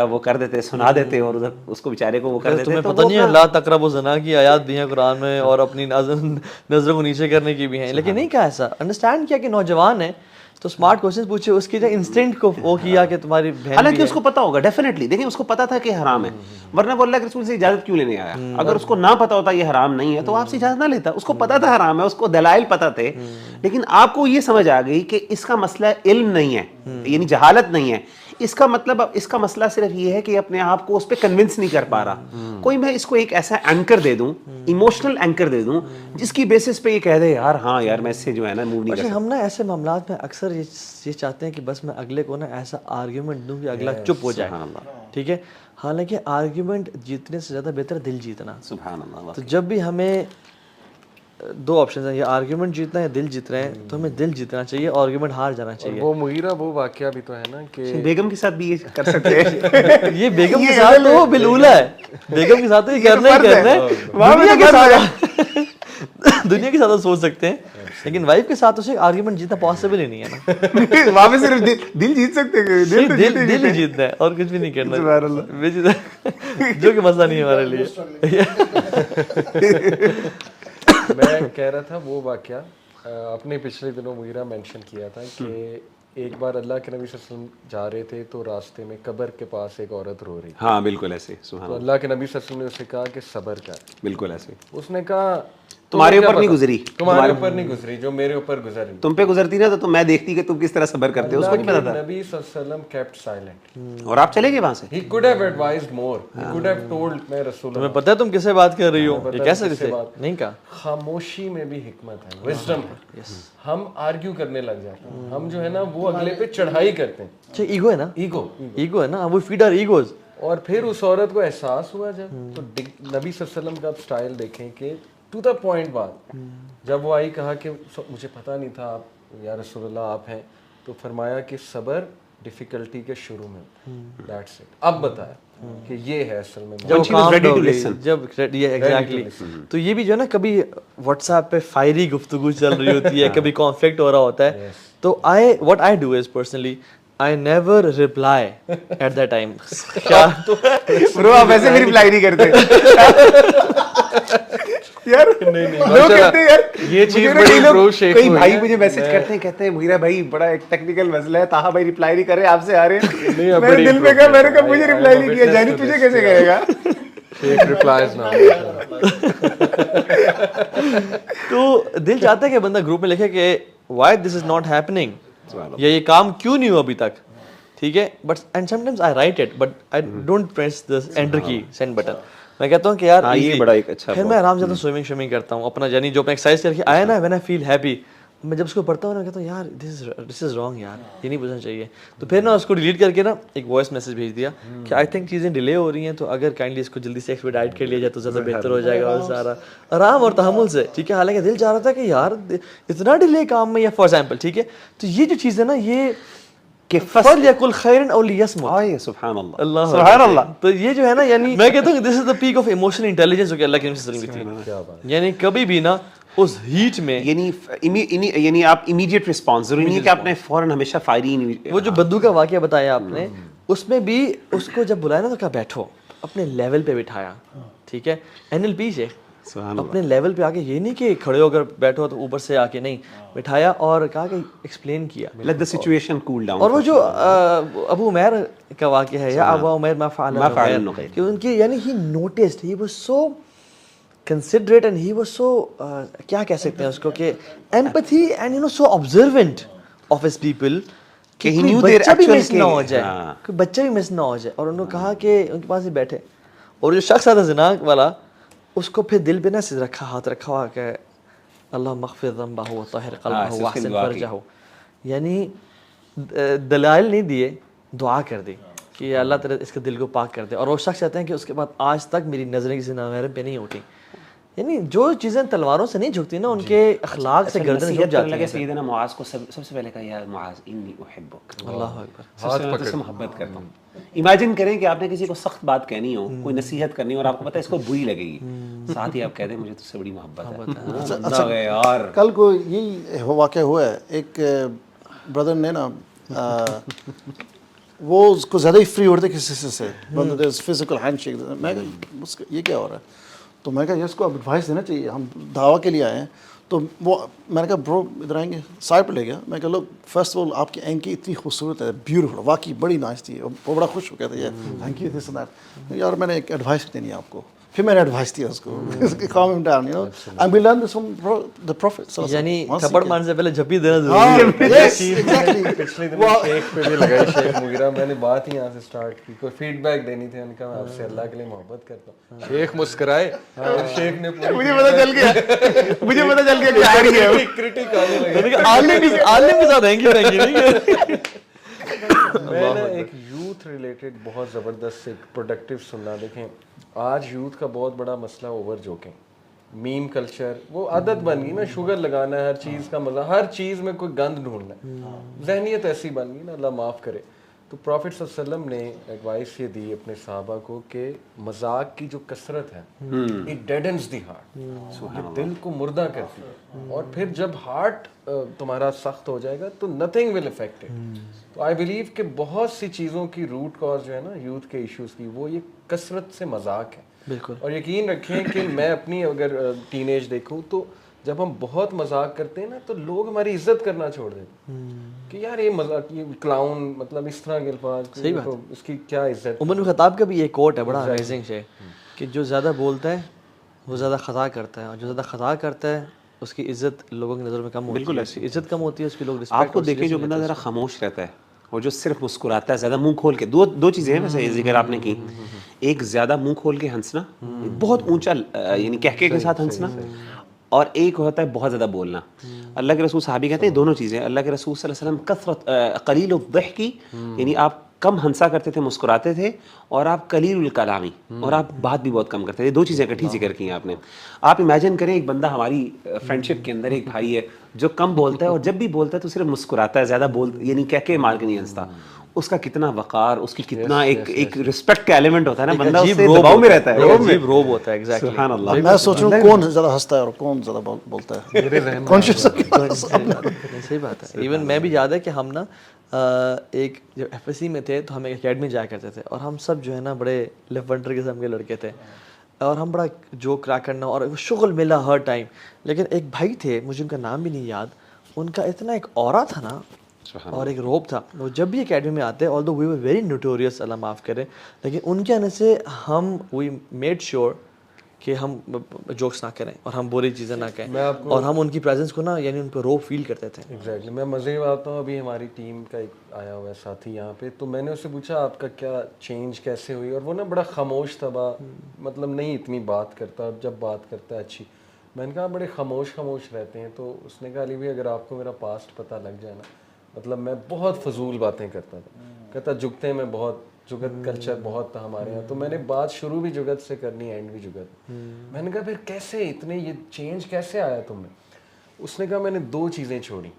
وہ کر دیتے, سنا دیتے, اور ادھر اس کو بیچارے کو وہ کر دیتے. تمہیں پتہ نہیں ہے لا تقربوا الزنا کی آیات بھی ہیں قرآن میں, اور اپنی نظروں کو نیچے کرنے کی بھی ہیں, لیکن نہیں کہا ایسا. انڈرسٹینڈ کیا کہ نوجوان ہے, تو اسمارٹ کوشچن پوچھے, اس کی جو انسٹنکٹ کو وہ کیا کہ تمہاری بہن, حالانکہ اس کو پتا ہوگا ڈیفینیٹلی. دیکھیں اس کو پتا تھا کہ حرام ہے, ورنہ وہ اللہ کے رسول سے اجازت کیوں لینے آیا؟ اگر اس کو نہ پتا ہوتا یہ حرام نہیں ہے تو آپ سے اجازت نہ لیتا. اس کو پتا تھا حرام ہے, اس کو دلائل پتا تھے, لیکن آپ کو یہ سمجھ آ گئی کہ اس کا مسئلہ علم نہیں ہے, یعنی جہالت نہیں ہے, اس کا مطلب اس کا مسئلہ صرف یہ ہے کہ اپنے آپ کو اس پہ کنونس نہیں کر پا رہا. کوئی میں اس کو ایک ایسا اینکر دے دوں, ایموشنل اینکر دے دوں, جس کی بیسس پہ یہ کہہ دے یار ہاں یار میں اس سے جو ہے نا موو نہیں کر سکتا. ہم نا ایسے معاملات میں اکثر یہ چاہتے ہیں کہ بس میں اگلے کو نا ایسا آرگیومنٹ دوں کہ اگلا چپ ہو جائے, ٹھیک ہے. حالانکہ آرگیومنٹ جیتنے سے زیادہ بہتر دل جیتنا. سبحان اللہ. تو جب بھی ہمیں دو آپشنز ہیں, یا آرگیومنٹ جیتنا ہے یا دل جیتنا ہے, تو ہمیں دل جیتنا چاہیے, آرگیومنٹ ہار جانا چاہیے. وہ مغیرہ وہ واقعہ بھی تو ہے نا کہ بیگم کے ساتھ بھی یہ کر سکتے ہیں. یہ بیگم کے ساتھ تو وہ بلولا ہے, بیگم کے ساتھ تو یہ کرنا ہی کرنا ہے. دنیا کے ساتھ سوچ سکتے ہیں, لیکن وائف کے ساتھ اسے آرگیومنٹ جیتنا پاسبل ہی نہیں ہے نا. وہاں پہ صرف دل جیت سکتے ہیں, دل ہی جیتنا ہے اور کچھ بھی نہیں کرنا, جو کہ مسئلہ نہیں ہے ہمارے لیے. میں کہہ رہا تھا وہ واقعہ اپنے پچھلے دنوں مغیرہ مینشن کیا تھا کہ ایک بار اللہ کے نبی صلی اللہ علیہ وسلم جا رہے تھے تو راستے میں قبر کے پاس ایک عورت رو رہی تھی. ہاں بالکل ایسے. تو اللہ کے نبی صلی اللہ علیہ وسلم نے اسے کہا کہ صبر کر. بالکل ایسے. اس نے کہا تمہارے اوپر نہیں گزری, تمہارے اوپر نہیں گزری جو میرے اوپر گزری. تم پہ گزرتی نا تو میں دیکھتی کہ تم کس طرح صبر کرتے ہو, اس کو نہیں پتا تھا. نبی صلی اللہ علیہ وسلم kept silent. اور آپ چلے گئے وہاں سے. He could have advised more. He could have told میں رسول تمہیں پتہ ہے تم کس سے بات کر رہی ہو, یہ کہہ سکتے تھے, نہیں کہا. خاموشی میں بھی حکمت ہے, وزڈم ہے. ہم آرگیو کرنے لگ جاتے ہیں, ہم جو ہے نا وہ اگلے پہ چڑھائی کرتے ہیں. اچھا ایگو ہے نا, ایگو ہے نا, وہ فیڈ آر ایگوز. اور پھر اس عورت کو احساس ہوا جب, تو نبی صلی اللہ علیہ وسلم کا سٹائل دیکھیں کہ ٹو دا پوائنٹ بات, جب وہ آئی کہا کہ مجھے پتہ نہیں تھا آپ یا رسول اللہ آپ ہیں, تو فرمایا کہ صبر ڈیفیکلٹی کے شروع میں, دیٹس اٹ. اب بتایا کہ یہ ہے اصل میں جب ایگزیکٹلی. تو یہ بھی جو ہے نا کبھی واٹس ایپ پہ فائری گفتگو چل رہی ہوتی ہے, کبھی کانفلکٹ ہو رہا ہوتا ہے, تو what I do is personally I never reply at that time. کیا برو آپ ایسے بھی رپلائی نہیں کرتے یار, لوگ کہتے ہیں یار یہ چیز بڑی امپروو شیخ ہوئی. کئی بھائی مجھے میسج کرتے ہیں, کہتے ہیں مغیرہ بھائی بڑا ایک ٹیکنیکل مسئلہ ہے, طاہا بھائی رپلائی نہیں کر رہے, آپ سے آ رہے ہیں. میں نے دل میں کہا, میں نے کہا مجھے رپلائی نہیں کیا, جانی تجھے کیسے کرے گا. شیخ ریپلائز نا. تو دل چاہتا ہے کہ بندہ گروپ میں لکھے کہ why this is not happening, یا یہ کام کیوں نہیں ہوا ابھی تک, ٹھیک ہے. But and some times I write it but I don't press the enter key, send button. میں کہتا ہوں کہ یار یہ بڑا ایک اچھا, پھر میں آرام سے سوئمنگ کرتا ہوں اپنا, یعنی جو اپنا ایکسرسائز کر کے آیا نا, when I feel happy, میں جب اس کو پڑھتا ہوں نا کہتا ہوں یار دس از رانگ یار, یہ نہیں پوچھنا چاہیے. تو پھر نا اس کو ڈیلیٹ کر کے نا ایک وائس میسج بھیج دیا کہ آئی تھنک چیزیں ڈیلے ہو رہی ہیں, تو اگر کائنڈلی اس کو جلدی سے ایکسپیڈائٹ کر لیا جائے تو زیادہ بہتر ہو جائے گا, اور سارا آرام اور تحمل سے, ٹھیک ہے. حالانکہ دل چاہ رہا تھا کہ یار اتنا ڈیلے کام میں, یا فار ایگزامپل, ٹھیک ہے. تو یہ جو چیز ہے نا, یہ کہ فلیکل خیرا او لیصمت, سبحان اللہ, اللہ سبحان اللہ. تو یہ جو ہے نا, یعنی میں کہتا ہوں this is the peak of emotional intelligence جو کہ اللہ کے نبی صلی اللہ علیہ وسلم کی تھی. یعنی کبھی بھی نا اس ہیٹ میں, یعنی آپ امیڈیٹ رسپانس, ضروری نہیں ہے کہ آپ نے فوراً ہمیشہ فائری. وہ جو بدو کا واقعہ بتایا آپ نے, اس میں بھی اس کو جب بلایا نا تو کہا بیٹھو, اپنے لیول پہ بٹھایا, ٹھیک ہے. NLP سے اپنے لیول پہ آ کے, یہ نہیں کہ کھڑے ہو کر بیٹھو تو اوپر سے آ کے, نہیں, بٹھایا اور کہا کہ ایکسپلین کیا, let the situation cool down. اور وہ جو ابو عمیر کا واقعہ ہے, یا ابا عمیر ما فعل نغیر, کہ ان کی یعنی he noticed, he was so considerate and he was so کیا کہہ سکتے ہیں اس کو, کہ empathy and you know so observant of his people, کہ کوئی بچہ بھی مس نہ ہو جائے, کوئی بچہ بھی مس نہ ہو جائے. اور انہوں نے کہا کہ ان کے پاس ہی بیٹھے, اور جو شخص آتا زنا والا, اس کو پھر دل پہ نہ رکھا, ہاتھ رکھا ہوا کہ اللہ مغفر ذنبہ وطہر قلبہ واحسن فرجہ, یعنی دلائل نہیں دیے, دعا کر دی کہ اللہ تعالیٰ اس کے دل کو پاک کر دے. اور وہ شخص چاہتے ہیں کہ اس کے بعد آج تک میری نظریں کسی نامحرم پہ نہیں اٹھی. یعنی جو چیزیں تلواروں سے نہیں جھکتی نا, ان کے اخلاق سے گردن جھک جاتی ہیں. سیدنا معاذ کو سب سے پہلے کہا یا معاذ انی احبک, اللہ اکبر, سب سے محبت کرتا ہوں. امیجن کریں کہ آپ نے کسی کو سخت بات کہنی ہو, کوئی نصیحت کرنی ہو, اور آپ کو پتہ ہے اس کو بری لگے گی, ساتھ ہی آپ کہہ دیں مجھے تجھ سے بڑی محبت ہے. اچھا یار کل کو یہی واقعہ ہوا ہے, ایک بردر نے نا, وہ اس کو زیادہ ہی فری ہوتے کسی سے, فزیکل ہینڈ شیک. میں یہ کیا ہو رہا ہے, تو میں کہا یہ اس کو اب ایڈوائس دینا چاہیے, ہم دعویٰ کے لیے آئے ہیں, تو وہ میں نے کہا برو ادھر آئیں گے, سائڈ پہ لے گیا. میں کہا لو فرسٹ آف آل آپ کی اینکی اتنی خوبصورت ہے, بیوٹیفل, واقعی بڑی نائس تھی. وہ بڑا خوش ہو گیا تھا, thank you this and that. یار میں نے ایک ایڈوائس دینی ہے آپ کو. پھر میں نے ایڈوائس دیا اس کو, calm him down, you know. And we learned this from the Prophet. یعنی تھپڑ مارنے سے پہلے جھپی دینا ضروری ہے. Yes, exactly. پچھلے دن شیخ پہ بھی لگائی, شیخ مغیرہ. میں نے بات ہی یہاں سے سٹارٹ کی, کوئی فیڈ بیک دینی تھی, ان کا میں آپ سے اللہ کے لیے محبت کرتا ہوں. شیخ مسکرائے, شیخ نے مجھے پتا چل گیا کہ آ رہی ہے کرٹک آنے لگے. عالم کے ساتھ رہیں گے. میں نے ایک یوتھ ریلیٹڈ بہت زبردست ایک پروڈکٹیو سننا. دیکھیں آج یوتھ کا بہت بڑا مسئلہ اوور جوکنگ, میم کلچر, وہ عادت بن گئی نا, شوگر لگانا ہے, ہر چیز کا مزہ, ہر چیز میں کوئی گند ڈھونڈنا ہے, ذہنیت ایسی بن گئی نا, اللہ معاف کرے. تو پروفٹ صلی اللہ علیہ وسلم نے ایڈوائس یہ دی اپنے صحابہ کو کہ مذاق کی جو کثرت ہے اٹ ڈیڈنز دی ہارٹ, یہ دل کو مردہ کرتی ہے, اور پھر جب ہارٹ تمہارا سخت ہو جائے گا تو نتھنگ ول افیکٹ اٹ. تو آئی بلیو کہ بہت سی چیزوں کی روٹ کاز جو ہے نا یوتھ کے ایشوز کی, وہ یہ کثرت سے مذاق ہے. بالکل. اور یقین رکھیں کہ میں اپنی اگر ٹین ایج دیکھوں تو جب ہم بہت مذاق کرتے ہیں نا تو لوگ ہماری عزت کرنا چھوڑ دیتے کہ یار یہ مذاق, یہ کلاؤن, مطلب اس طرح کے الفاظ, اس کی کیا عزت. عمر بن خطاب کا بھی ایک کوٹ ہے بڑا امیزنگ ہے کہ جو زیادہ بولتا ہے وہ زیادہ خطا کرتا ہے, اور جو زیادہ خطا کرتا ہے اس کی عزت لوگوں کی نظر میں کم ہوتی ہے. بالکل ایسی عزت کم ہوتی ہے, اس کی لوگ رسپیکٹ. آپ کو دیکھیں جو بندہ ذرا خاموش رہتا ہے اور جو صرف مسکراتا ہے زیادہ منہ کھول کے, دو چیزیں ہیں ویسے ذکر آپ نے کی. ایک زیادہ منہ کھول کے ہنسنا, بہت اونچا یعنی کہکے کے ساتھ ہنسنا, اور ایک ہوتا ہے بہت زیادہ بولنا. اللہ کے رسول صحابی کہتے ہیں دونوں چیزیں. اللہ کے رسول صلی اللہ علیہ وسلم کثرت قلیل الضحک, یعنی آپ کم ہنسا کرتے تھے, مسکراتے تھے, اور آپ قلیل الکلامی, اور آپ بات بھی بہت کم کرتے تھے. دو چیزیں اکٹھی ذکر کی ہیں آپ نے. آپ امیجن کریں ایک بندہ ہماری فرینڈشپ کے اندر ایک بھائی ہے جو کم بولتا ہے, اور جب بھی بولتا ہے تو صرف مسکراتا ہے, زیادہ یعنی کہہ کے مار کے نہیں ہنستا. اس کا کتنا وقار, اس کی کتنا ایک رسپیکٹ کا ایلیمنٹ ہوتا ہے نا, بندہ اس سے دباؤ میں رہتا ہے, عجیب روب ہوتا ہے. ایگزیکٹلی, سبحان اللہ. میں سوچ رہا ہوں کون زیادہ ہنستا ہے اور کون زیادہ بولتا ہے. صحیح بات ہے. ایون میں بھی یاد ہے کہ ہم نا ایک جب ایف ایس سی میں تھے تو ہم ایک اکیڈمی جایا کرتے تھے, اور ہم سب جو ہے نا بڑے لیفنڈر قسم کے لڑکے تھے, اور ہم بڑا جوک کریک کرنا, اور شغل ملا ہر ٹائم. لیکن ایک بھائی تھے, مجھے ان کا نام بھی نہیں یاد, ان کا اتنا ایک اورا تھا نا, اور ایک روب تھا. وہ جب بھی اکیڈمی میں آتے, although we were very notorious, اللہ معاف کرے, لیکن ان کے آنے سے ہم we made sure کہ ہم جوکس نہ کریں اور ہم بری چیزیں نہ کہیں, اور ہم ان کی پریزنس کو نا یعنی ان پہ روب فیل کرتے تھے. ایگزیکٹلی. میں مزے میں آتا ہوں, ابھی ہماری ٹیم کا ایک آیا ہوا ہے ساتھی یہاں پہ, تو میں نے اس سے پوچھا آپ کا کیا چینج کیسے ہوئی, اور وہ نا بڑا خاموش تھا, مطلب نہیں اتنی بات کرتا, اور جب بات کرتا ہے اچھی. میں نے کہا بڑے خاموش رہتے ہیں. تو اس نے کہا علی بھائی اگر آپ کو میرا پاسٹ پتہ لگ جائے نا, مطلب میں بہت فضول باتیں کرتا تھا. کہتا جگتے میں بہت, جگت کلچر بہت تھا ہمارے یہاں, تو میں نے بات شروع بھی جگت سے کرنی, اینڈ بھی جگت. میں نے کہا پھر کیسے اتنے یہ چینج کیسے آیا تم میں؟ اس نے کہا میں نے دو چیزیں چھوڑی,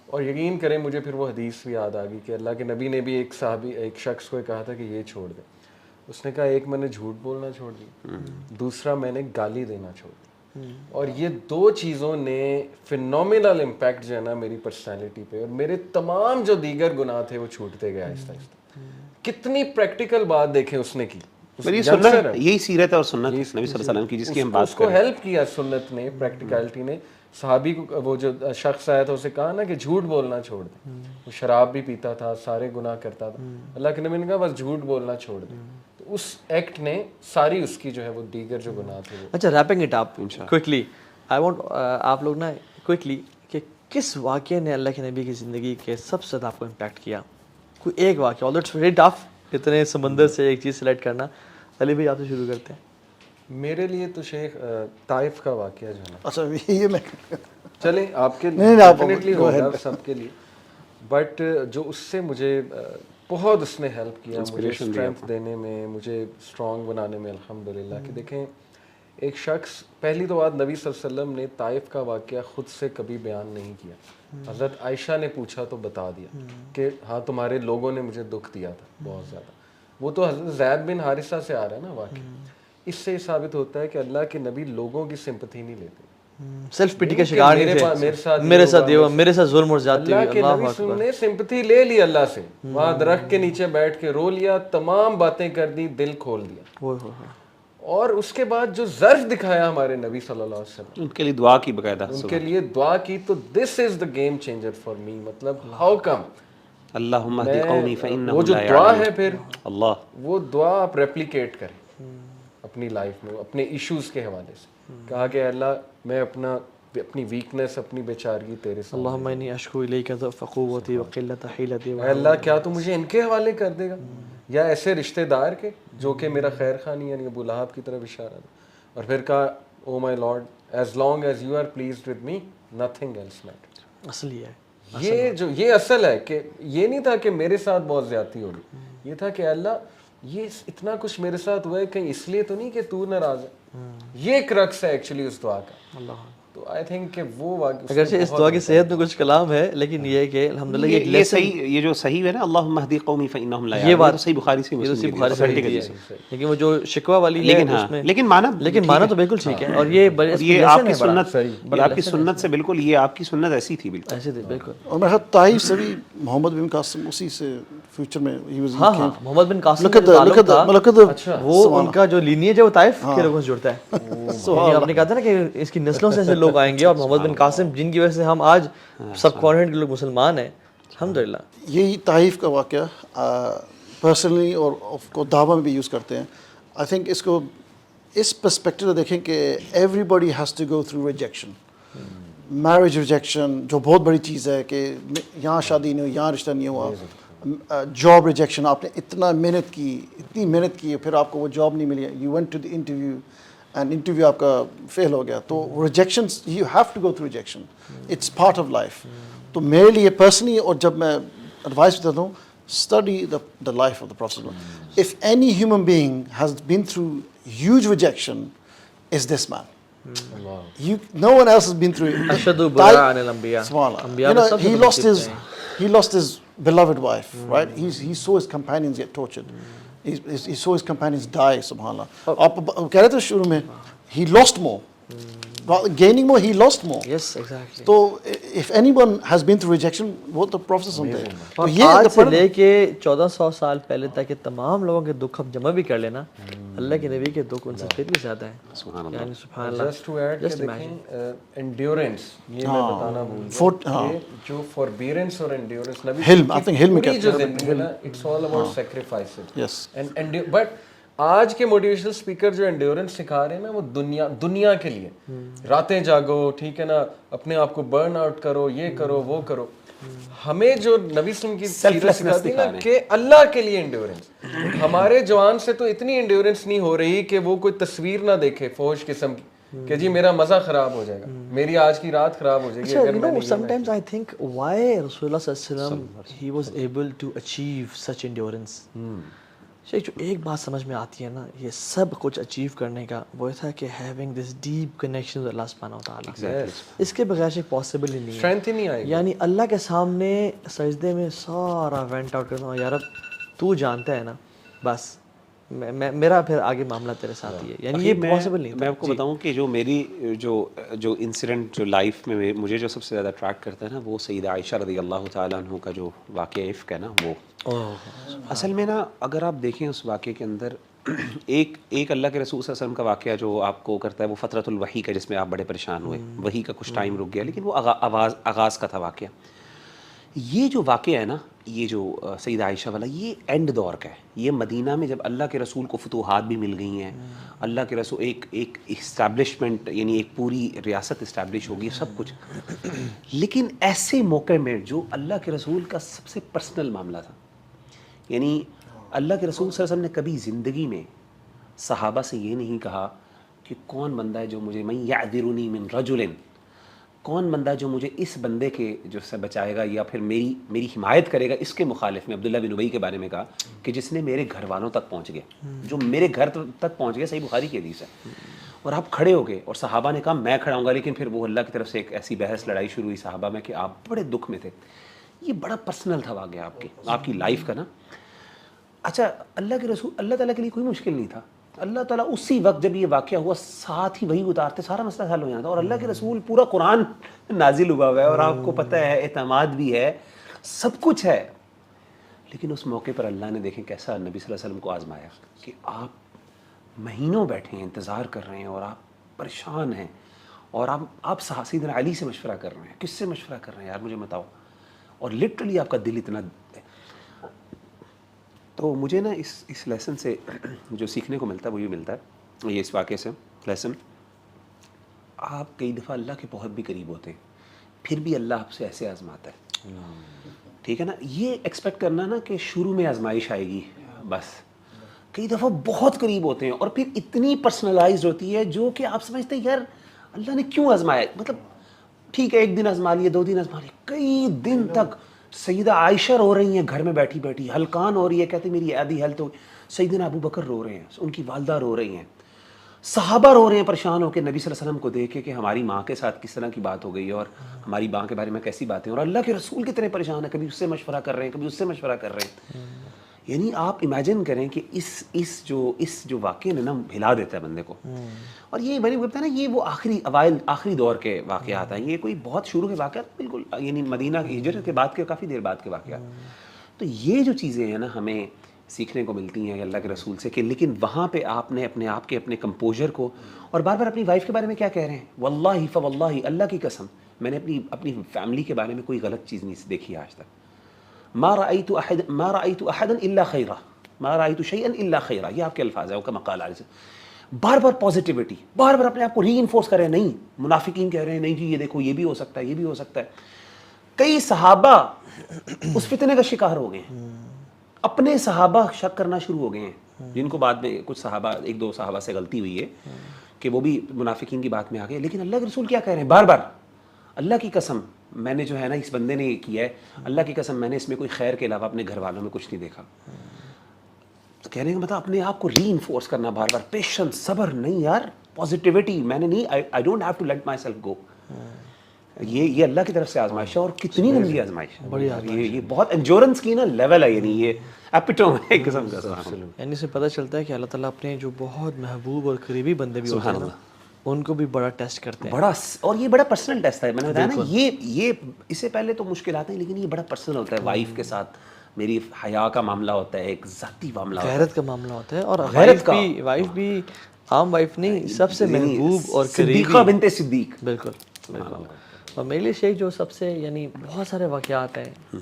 اور یقین کریں مجھے پھر وہ حدیث بھی یاد آ گئی کہ اللہ کے نبی نے بھی ایک صحابی, ایک شخص کو کہا تھا کہ یہ چھوڑ دے. اس نے کہا ایک میں نے جھوٹ بولنا چھوڑ دی, دوسرا میں نے گالی دینا چھوڑ دی. اور یہ دو چیزوں نے فینومینل امپیکٹ جو ہے نا میری پرسنالٹی پہ, اور میرے تمام جو دیگر گناہ تھے وہ چھوٹتے گئے آہستہ آہستہ. کتنی پریکٹیکل بات دیکھیں اس نے کی. یہی سیرت اور سنت نبی صلی اللہ علیہ وسلم کی, جس کی ہم بات اس کو ہیلپ کیا سنت نے, پریکٹیکلٹی نے. صحابی کو وہ جو شخص آیا تھا اسے کہا نا کہ جھوٹ بولنا چھوڑ دے. وہ شراب بھی پیتا تھا, سارے گناہ کرتا تھا. اللہ کے نبی نے کہا بس جھوٹ بولنا چھوڑ دے. تو اس ایکٹ نے ساری اس کی جو ہے وہ دیگر جو گناہ تھے. اچھا, wrapping it up quickly, I want آپ لوگ نا کوئکلی کہ کس واقعے نے اللہ کے نبی کی زندگی کے سب سے زیادہ آپ کو امپیکٹ کیا؟ کوئی ایک واقعہ. آلدو اٹس ویری ٹف اتنے سمندر سے ایک چیز سلیکٹ کرنا. علی بھائی آپ سے شروع کرتے ہیں. میرے لیے تو شیخ طائف کا واقعہ جو ہے نا, اچھا یہ میں چلیں آپ کے ڈیفینیٹلی ہوگا سب کے لیے, بٹ جو اس سے مجھے بہت اس نے ہیلپ کیا مجھے اسٹرینتھ دینے میں, مجھے اسٹرانگ بنانے میں الحمدللہ. کہ دیکھیں ایک شخص, پہلی تو بات نبی صلی اللہ علیہ وسلم نے طائف کا واقعہ خود سے کبھی بیان نہیں کیا. حضرت عائشہ نے پوچھا تو بتا دیا کہ ہاں تمہارے لوگوں نے مجھے دکھ دیا تھا بہت زیادہ. وہ تو حضرت زید بن حارثہ سے آ رہا ہے نا واقعہ. اس سے یہ ثابت ہوتا ہے کہ اللہ کے نبی لوگوں کی سمپتھی نہیں لیتے, سیلف پٹی کا شکار نہیں تھے, میرے ساتھ ظلم اور زیادتی ہوئی. اللہ کے نبی نے سمپتھی لے لی اللہ سے, وہاں درخت کے نیچے بیٹھ کے رو لیا, تمام باتیں کر دی, دل کھول دیا. اور اس کے بعد جو ظرف دکھایا ہمارے نبی صلی اللہ علیہ وسلم, ان کے لیے دعا کی باقاعدہ, ان کے لیے دعا کی, تو this is the game changer for me. مطلب ہاؤ کم اللہم اہدی قومی فانہم وہ جو لا دعا یعلمون. ہے پھر اللہ, وہ دعا آپ ریپلیکیٹ کریں اپنی لائف میں, اپنے ایشوز کے حوالے سے. کہا کہ اللہ میں اپنی ویکنس, اپنی بیچارگی تیرے سامنے, اللہم انی اشکو الیک ضعف قوتی وقلۃ حیلتی. اے اللہ کیا تو مجھے ان کے حوالے کر دے گا, یا ایسے رشتہ دار کے جو کہ میرا خیر خانی یعنی ابو لہب کی طرف اشارہ ہے. اور پھر کہا oh my lord as long as you are pleased with me nothing else matters. اصل یہ ہے, یہ اصل ہے کہ یہ نہیں تھا کہ میرے ساتھ بہت زیادتی ہوگی, یہ تھا کہ اللہ یہ اتنا کچھ میرے ساتھ ہوا ہے کہیں اس لیے تو نہیں کہ تو ناراض ہے. یہ کرکس ہے ایکچولی اس دعا کا. اللہ, تو آئی تھنک کہ وہ اگرچہ اس دعا کی صحت میں کچھ کلام ہے, لیکن یہ کہ الحمدللہ یہ صحیح, یہ جو صحیح ہے نا اللہم اہدی قومی فانہم لا یعلمون, یہ بات صحیح بخاری سے مسلم کی بخاری authentic سے حدیث ہے. لیکن وہ جو شکوہ والی ہے لیکن اس میں, لیکن مانا تو بالکل ٹھیک ہے. اور یہ آپ کی سنت, یہ آپ کی سنت سے بالکل, یہ آپ کی سنت ایسی تھی بالکل ایسے تھے بالکل. اور میرا خیال طائف سے بھی محمد بن قاسم اسی سے فیوچر میں ہاں محمد بن قاسم کا تعلق تھا, وہ ان کا جو لینیج ہے وہ طائف کے لوگوں سے جڑتا ہے. آپ نے کہا تھا نا کہ اس کی نسلوں سے ایسے لوگ آئیں گے, اور محمد بن قاسم جن کی وجہ سے ہم آج سب کانٹیننٹ کے لوگ مسلمان ہیں الحمدللہ. یہی طائف کا واقعہ پرسنلی اور کو دعویٰ میں بھی یوز کرتے ہیں. آئی تھنک اس کو اس پرسپیکٹو سے دیکھیں کہ everybody has to go through rejection. Marriage rejection جو بہت بڑی چیز ہے کہ یہاں شادی نہیں ہوئی, یہاں رشتہ نہیں ہوا. جاب ریجیکشن, آپ نے اتنا محنت کی, اتنی محنت کی, پھر آپ کو وہ جاب نہیں ملی, you went to the interview and interview آپ کا فیل ہو گیا. تو rejection, you have to go through rejection, it's part of life. تو میرے لیے پرسنلی, اور جب میں ایڈوائس دیتا ہوں, study the life of the Prophet. If any human being has been through huge rejection, is this man. No one else has been through it. اشد براء عن الانبیاء. You know, he lost his beloved wife, right? He saw his companions get tortured. He saw his companions die, subhanallah. آپ کہہ رہے تھے شروع میں, he lost more. Gaining more, he lost more. Yes, exactly. تو if anyone has been through rejection, وہ تو professor سنتے ہیں. اور آج سے لے کے 1400 سال پہلے تک کے تمام لوگوں کے دکھ ہم جمع بھی کر لینا, اللہ کے نبی کے دکھ ان سے پھر بھی زیادہ ہیں. یعنی سبحان اللہ. جسٹ ٹو ایڈ کہ دیکھیں انڈیورنس, یہ میں بتانا بھول گیا, جو فوربیرنس اور انڈیورنس نبی حلم, I think حلم کی جو زندگی ہے نا, it's all about sacrifices. Yes. But آج کے موٹیویشنل اسپیکر جو انڈیورنس سکھا رہے ہیں نا, وہ دنیا کے لیے, راتیں جاگو, ٹھیک ہے نا, اپنے آپ کو برن آؤٹ کرو, یہ کرو, وہ کرو. ہمیں جو نبی صلی اللہ علیہ وسلم کی سیرت سکھاتی ہے نا کہ اللہ کے لیے انڈیورنس. ہمارے جوان سے تو اتنی انڈیورنس نہیں ہو رہی کہ وہ کوئی تصویر نہ دیکھے فوش قسم کی کہ جی میرا مزہ خراب ہو جائے گا, میری آج کی رات خراب ہو جائے گی اگر میں. Sometimes I think why رسول اللہ صلی اللہ علیہ وسلم he was able to achieve such endurance. شیخ جو ایک بات سمجھ میں آتی ہے نا یہ سب کچھ اچیو کرنے کا, وہ تھا کہ having this deep connection with اللہ سبحانہ و تعالیٰ. اس کے بغیر شیخ پاسبل ہی نہیں ہے, اسٹرینتھ ہی نہیں آئے گی. یعنی اللہ کے سامنے سجدے میں سارا وینٹ آؤٹ کرتا ہوں, یار اب تو جانتا ہے نا, بس میرا پھر آگے معاملہ تیرے ساتھ ہی ہے. یعنی یہ پاسبل نہیں. میں آپ کو بتاؤں کہ جو میری جو انسیڈنٹ جو لائف میں مجھے جو سب سے زیادہ اٹریکٹ کرتا ہے نا, وہ سیدہ عائشہ رضی اللہ تعالیٰ عنہ کا جو واقعہ عفق ہے نا, وہ اصل میں نا اگر آپ دیکھیں اس واقعے کے اندر ایک اللہ کے رسول صلی اللہ علیہ وسلم کا واقعہ جو آپ کو کرتا ہے وہ فترۃ الوحی کا, جس میں آپ بڑے پریشان ہوئے, وحی کا کچھ ٹائم رک گیا, لیکن وہ آغاز کا تھا واقعہ. یہ جو واقعہ ہے نا, یہ جو سیدہ عائشہ والا, یہ اینڈ دور کا ہے. یہ مدینہ میں جب اللہ کے رسول کو فتوحات بھی مل گئی ہیں, اللہ کے رسول ایک اسٹیبلشمنٹ, یعنی ایک پوری ریاست اسٹیبلش ہوگی, سب کچھ. لیکن ایسے موقع میں جو اللہ کے رسول کا سب سے پرسنل معاملہ تھا, یعنی اللہ کے رسول صلی اللہ علیہ وسلم نے کبھی زندگی میں صحابہ سے یہ نہیں کہا کہ کون بندہ ہے جو مجھے من یعذرنی من رجل, کون بندہ جو مجھے اس بندے کے جو سے بچائے گا یا پھر میری حمایت کرے گا. اس کے مخالف میں عبداللہ بن ابی کے بارے میں کہا کہ جس نے میرے گھر والوں تک پہنچ گیا, جو میرے گھر تک پہنچ گیا, صحیح بخاری کی حدیث ہے. اور آپ کھڑے ہو گئے اور صحابہ نے کہا میں کھڑا ہوں گا, لیکن پھر وہ اللہ کی طرف سے ایک ایسی بحث لڑائی شروع ہوئی صحابہ میں کہ آپ بڑے دکھ میں تھے. یہ بڑا پرسنل تھا واقعہ آپ کی لائف کا نا. اچھا, اللہ کے رسول, اللہ تعالیٰ کے لیے کوئی مشکل نہیں تھا. اللہ تعالیٰ اسی وقت جب یہ واقعہ ہوا ساتھ ہی وہی اتارتے, سارا مسئلہ حل ہو جاتا. اور اللہ کے رسول پورا قرآن نازل ہوا ہوا ہے, اور آپ کو پتہ ہے اعتماد بھی ہے, سب کچھ ہے. لیکن اس موقع پر اللہ نے دیکھیں کیسا نبی صلی اللہ علیہ وسلم کو آزمایا کہ مہینوں بیٹھے ہیں, انتظار کر رہے ہیں, اور آپ پریشان ہیں, اور آپ سیدنا علی سے مشورہ کر رہے ہیں. کس سے مشورہ کر رہے ہیں یار مجھے بتاؤ, اور لٹرلی آپ کا دل اتنا. تو مجھے نا اس لیسن سے جو سیکھنے کو ملتا ہے وہ یہ ملتا ہے, یہ اس واقعے سے لیسن, آپ کئی دفعہ اللہ کے بہت بھی قریب ہوتے ہیں, پھر بھی اللہ آپ سے ایسے آزماتا ہے, ٹھیک ہے نا. یہ ایکسپیکٹ کرنا نا کہ شروع میں آزمائش آئے گی بس, کئی دفعہ بہت قریب ہوتے ہیں اور پھر اتنی پرسنلائزڈ ہوتی ہے جو کہ آپ سمجھتے ہیں یار اللہ نے کیوں آزمایا. مطلب ٹھیک ہے ایک دن آزما لیے, 2 دن آزما لیے, کئی دن تک سیدہ عائشہ رو رہی ہیں گھر میں بیٹھی بیٹھی, ہلکان ہو رہی ہے, کہتے میری عادی ہیلتھ ہو. سیدنا ابو بکر رو رہے ہیں, ان کی والدہ رو رہی ہیں, صحابہ رو رہے ہیں پریشان ہو کے نبی صلی اللہ علیہ وسلم کو دیکھ کے کہ ہماری ماں کے ساتھ کس طرح کی بات ہو گئی ہے اور ہماری ماں کے بارے میں کیسی باتیں, اور اللہ کے رسول کتنے پریشان ہیں, کبھی اس سے مشورہ کر رہے ہیں, کبھی اس سے مشورہ کر رہے ہیں. یعنی آپ امیجن کریں کہ اس جو واقعے نے نا ہلا دیتا ہے بندے کو. اور یہ میں نے بتایا نا, یہ وہ آخری دور کے واقعات ہیں, یہ کوئی بہت شروع کے واقعات بالکل یعنی مدینہ کی ہجرت کے بعد کے کافی دیر بعد کے واقعات. تو یہ جو چیزیں ہیں نا ہمیں سیکھنے کو ملتی ہیں اللہ کے رسول سے, کہ لیکن وہاں پہ آپ نے اپنے آپ کے اپنے کمپوزر کو, اور بار بار اپنی وائف کے بارے میں کیا کہہ رہے ہیں, واللہ فواللہ, اللہ کی قسم میں نے اپنی فیملی کے بارے میں کوئی غلط چیز نہیں دیکھی آج تک. ما رأيت احدا الا خیرا, ما رأيت شيئا الا خیرا, یہ آپ کے الفاظ ہیں, وہ کا مقال علیہ. بار بار پازیٹیوٹی, بار بار اپنے آپ کو ری انفورس کر رہے ہیں. نہیں منافقین کہہ رہے ہیں نہیں جی یہ دیکھو یہ بھی ہو سکتا ہے, یہ بھی ہو سکتا ہے. کئی صحابہ اس فتنے کا شکار ہو گئے ہیں, اپنے صحابہ شک کرنا شروع ہو گئے ہیں, جن کو بعد میں کچھ صحابہ 1-2 صحابہ سے غلطی ہوئی ہے کہ وہ بھی منافقین کی بات میں آ گئے. لیکن اللہ کے رسول کیا کہہ رہے ہیں بار بار, اللہ کی قسم میں نے جو ہے نا اس بندے نے یہ کیا ہے, اللہ کی قسم میں نے اس میں کوئی خیر کے علاوہ اپنے گھر والوں میں کچھ نہیں دیکھا. تو کہنے کا مطلب اپنے آپ کو ری انفورس کرنا بار بار, پیشنس, صبر, نہیں یار پازیٹیوٹی, میں نے نہیں, I don't have to let myself go. یہ اللہ کی طرف سے آزمائش ہے, اور کتنی لمبی آزمائش ہے, یہ بہت انجورنس کی نا لیول ہے, یعنی یہ ایپیٹوم ہے ایک قسم کا. یعنی سے پتہ چلتا ہے کہ اللہ تعالیٰ اپنے جو بہت محبوب اور قریبی بندے بھی ہوتے ہیں نا ان کو بھی بڑا ٹیسٹ کرتے ہیں, بڑا, اور یہ بڑا پرسنل ٹیسٹ ہے. میں نے بتایا نا یہ اس سے پہلے تو مشکلات ہیں, لیکن یہ بڑا پرسنل ہوتا ہے. وائف کے ساتھ میری حیا کا معاملہ ہوتا ہے, ایک ذاتی معاملہ ہوتا ہے, غیرت کا معاملہ ہوتا ہے, اور غیرت کا, وائف بھی عام وائف نہیں, سب سے محبوب اور قریبی, صدیقہ بنت صدیق. بالکل بالکل. اور میرے لیے شیخ جو سب سے یعنی بہت سارے واقعات ہیں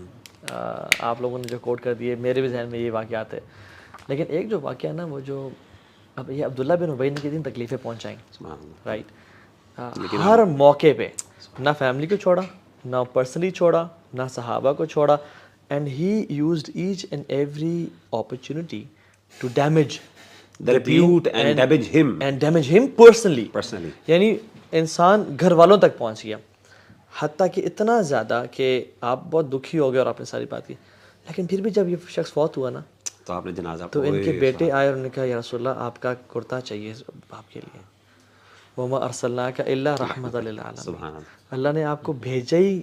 آپ لوگوں نے جو کوٹ کر دیے, میرے بھی ذہن میں یہ واقعات ہے, لیکن ایک جو واقعہ نا وہ جو اب یہ عبداللہ بن ابی نے کتنی تکلیفیں پہنچائیں, رائٹ, ہر موقع پہ نہ فیملی کو چھوڑا, نہ پرسنلی چھوڑا, نہ صحابہ کو چھوڑا, and he used each and every opportunity to damage the repute and damage him personally. یعنی انسان گھر والوں تک پہنچ گیا, حتیٰ کہ اتنا زیادہ کہ آپ بہت دکھی ہو گئے اور آپ نے ساری بات کی, لیکن پھر بھی جب یہ شخص فوت ہوا نا تو آپ نے جنازہ, تو ان کے بیٹے آئے اور انہوں نے کہا یا رسول اللہ آپ کا کرتا چاہیے آپ کے لیے, وَمَا أَرْسَلْنَاكَ إِلَّا رَحْمَةً لِلْعَالَمِينَ. اللہ نے آپ کو بھیجا ہی,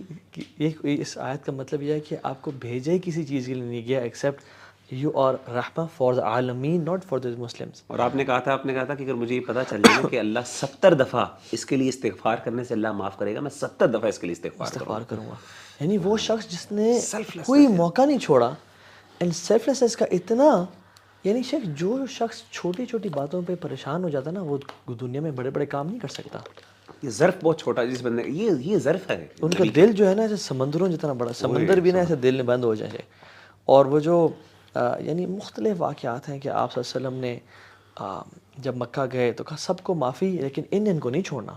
اس آیت کا مطلب یہ ہے کہ آپ کو بھیجا ہی کسی چیز کے لیے نہیں گیا ایکسیپٹ یو آر رحمہ فار دا عالمین, ناٹ فار دا مسلمس. اور آپ نے کہا تھا کہ اگر مجھے یہ پتہ چل جائے نا کہ اللہ 70 دفعہ اس کے لیے استغفار کرنے سے اللہ معاف کرے گا, میں 70 دفعہ اس کے لیے استغفار کروں گا. یعنی وہ شخص جس نے کوئی موقع نہیں چھوڑا, اینڈ سیلف لیسنس کا اتنا, یعنی جو شخص چھوٹی چھوٹی باتوں پہ پریشان ہو جاتا ہے نا وہ دنیا میں بڑے بڑے کام نہیں کر سکتا. یہ ظرف بہت چھوٹا ہے جس بندے, یہ ظرف ہے. ان کا دل جو ہے نا ایسے سمندروں جتنا بڑا, سمندر بھی نا ایسے دل میں بند ہو جائے. اور وہ جو یعنی مختلف واقعات ہیں کہ آپ صلی اللہ علیہ وسلم نے جب مکہ گئے تو کہا سب کو معافی, لیکن ان کو نہیں چھوڑنا.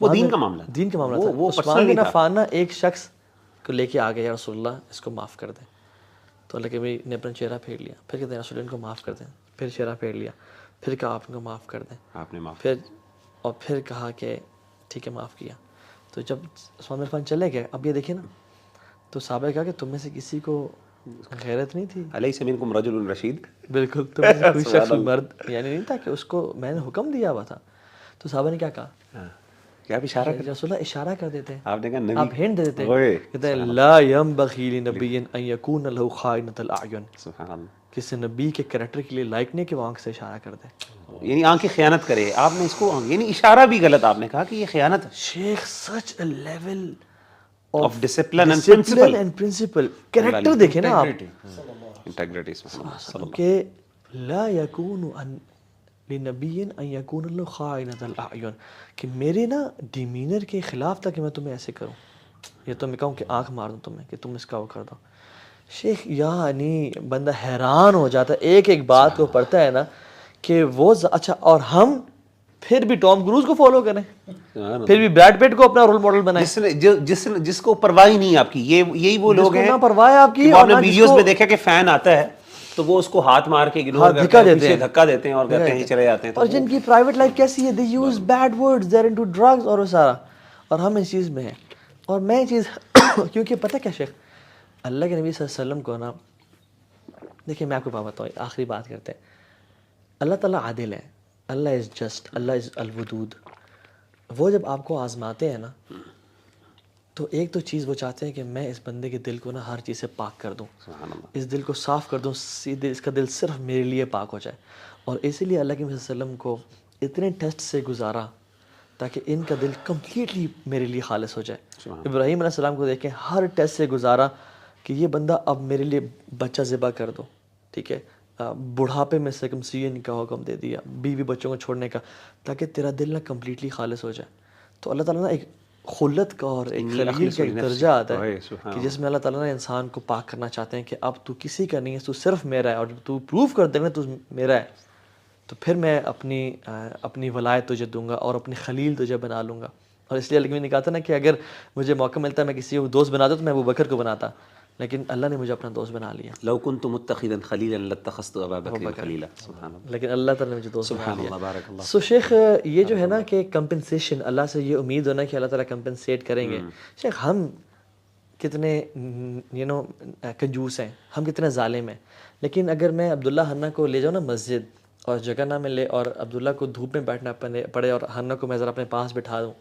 وہ دین کا معاملہ تھا. عثمان بن عفان نا ایک شخص کو لے کے آ گئے, یا رسول اللہ اس کو معاف کر دیں. تو اللہ کے نبی نے اپنا چہرہ پھیر لیا, پھر کہتے ہیں رسول اللہ ان کو معاف کر دیں, پھر چہرہ پھیر لیا, پھر کہا آپ ان کو معاف کر دیں, آپ نے معاف, پھر کہا کہ ٹھیک ہے معاف کیا. تو جب عثمان بن عفان چلے گئے, اب یہ دیکھیں نا, تو صحابہ نے کہا کہ تم میں سے کسی کو غیرت نہیں تھی, الیس منکم رجل رشید, بالکل تم میں سے کوئی شخص مرد یعنی نہیں تھا کہ اس کو میں نے حکم دیا ہوا تھا. تو صحابہ نے کیا کہا, کیا اشارہ کر, رسول اللہ اشارہ کر دیتے ہیں, آپ نے کہا نبی, آپ ہنٹ دے دیتے ہیں, کہتے ہیں لا ينبغي لنبي ان يكون له خائنۃ الاعین. سبحان اللہ, کسی نبی کے کریکٹر کے لیے لائق نہیں کہ وہ آنکھ سے اشارہ کر دے, یعنی آنکھ کی خیانت کرے. آپ نے اس کو یعنی اشارہ بھی غلط, آپ نے کہا کہ یہ خیانت ہے. شیخ such a level of discipline and principle, character دیکھیں نا آپ, انٹیگریٹی, کہ لا یکون لنبی ان یکون اللہ خائنۃ الاعین، کہ میرے نا ڈیمینر کے خلاف تھا کہ میں تمہیں ایسے کروں، یا تو میں کہوں کہ آنکھ مار دوں تمہیں کہ تم اس کا وہ کر دو. شیخ یعنی بندہ حیران ہو جاتا ہے ایک ایک بات کو پڑھتا ہے نا کہ وہ اچھا، اور ہم پھر بھی ٹام کروز کو فالو کریں، پھر بھی بریڈ پٹ کو اپنا رول ماڈل بنائیں، جس کو پرواہ ہی نہیں آپ کی. یہی وہ لوگ ہیں نہ پرواہ ہے آپ کی، آپ نے ویڈیوز میں دیکھا کہ فین آتا ہے تو وہ اس کو ہاتھ مار کے اگنور کرتے ہیں، دھکا دیتے ہیں اور کہتے ہیں چلے جاتے ہیں. اور جن کی پرائیویٹ لائف کیسی ہے، they use bad words, they are into drugs اور وہ سارا، اور ہم اس چیز میں ہیں. اور میں یہ چیز کیونکہ پتہ کیا شیخ، اللہ کے نبی صلی اللہ علیہ وسلم کو نا، دیکھیں میں آپ کو بات بتاؤں، آخری بات کرتے ہیں. اللہ تعالیٰ عادل ہے، اللہ از جسٹ، اللہ از الودود. وہ جب آپ کو آزماتے ہیں نا تو ایک تو چیز وہ چاہتے ہیں کہ میں اس بندے کے دل کو نا ہر چیز سے پاک کر دوں، اس دل کو صاف کر دوں، اس کا دل صرف میرے لیے پاک ہو جائے. اور اسی لیے اللہ کے نبی صلی اللہ علیہ وسلم کو اتنے ٹیسٹ سے گزارا تاکہ ان کا دل کمپلیٹلی میرے لیے خالص ہو جائے. ابراہیم علیہ السلام کو دیکھیں، ہر ٹیسٹ سے گزارا کہ یہ بندہ اب میرے لیے بچہ ذبح کر دو، ٹھیک ہے. بڑھاپے میں سرکمسیژن کا حکم دے دیا، بیوی بچوں کو چھوڑنے کا، تاکہ تیرا دل نہ کمپلیٹلی خالص ہو جائے. تو اللہ تعالیٰ نا ایک خلت کا اور ایک خلیل کا ایک درجہ آتا ہے کہ جس میں اللہ تعالیٰ نے انسان کو پاک کرنا چاہتے ہیں کہ اب تو کسی کا نہیں ہے، تو صرف میرا ہے، اور جب تو پروف کر دے گا تو میرا ہے تو پھر میں اپنی ولایت تجھے دوں گا اور اپنی خلیل تجھے بنا لوں گا. اور اس لیے اللہ نے کہا تھا نا کہ اگر مجھے موقع ملتا ہے میں کسی کو دوست بناتا تو میں ابو بکر کو بناتا، لیکن اللہ نے مجھے اپنا دوست بنا لیا. لو كنت متخذا خليلا لاتخذت ابا بکر خلیلا. سبحان اللہ. لیکن اللہ تعالیٰ نے مجھے دوست بنا سبحان لیا. اللہ. بارک اللہ. سو شیخ یہ جو ہے نا کہ کمپنسیشن، اللہ سے یہ امید ہونا کہ اللہ تعالیٰ کمپنسیٹ کریں گے. شیخ ہم کتنے کنجوس ہیں، ہم کتنے ظالم ہیں، لیکن اگر میں عبداللہ حنہ کو لے جاؤں نا مسجد اور جگہ نہ ملے اور عبداللہ کو دھوپ میں بیٹھنا پڑے اور حنہ کو میں ذرا اپنے پاس بٹھا دوں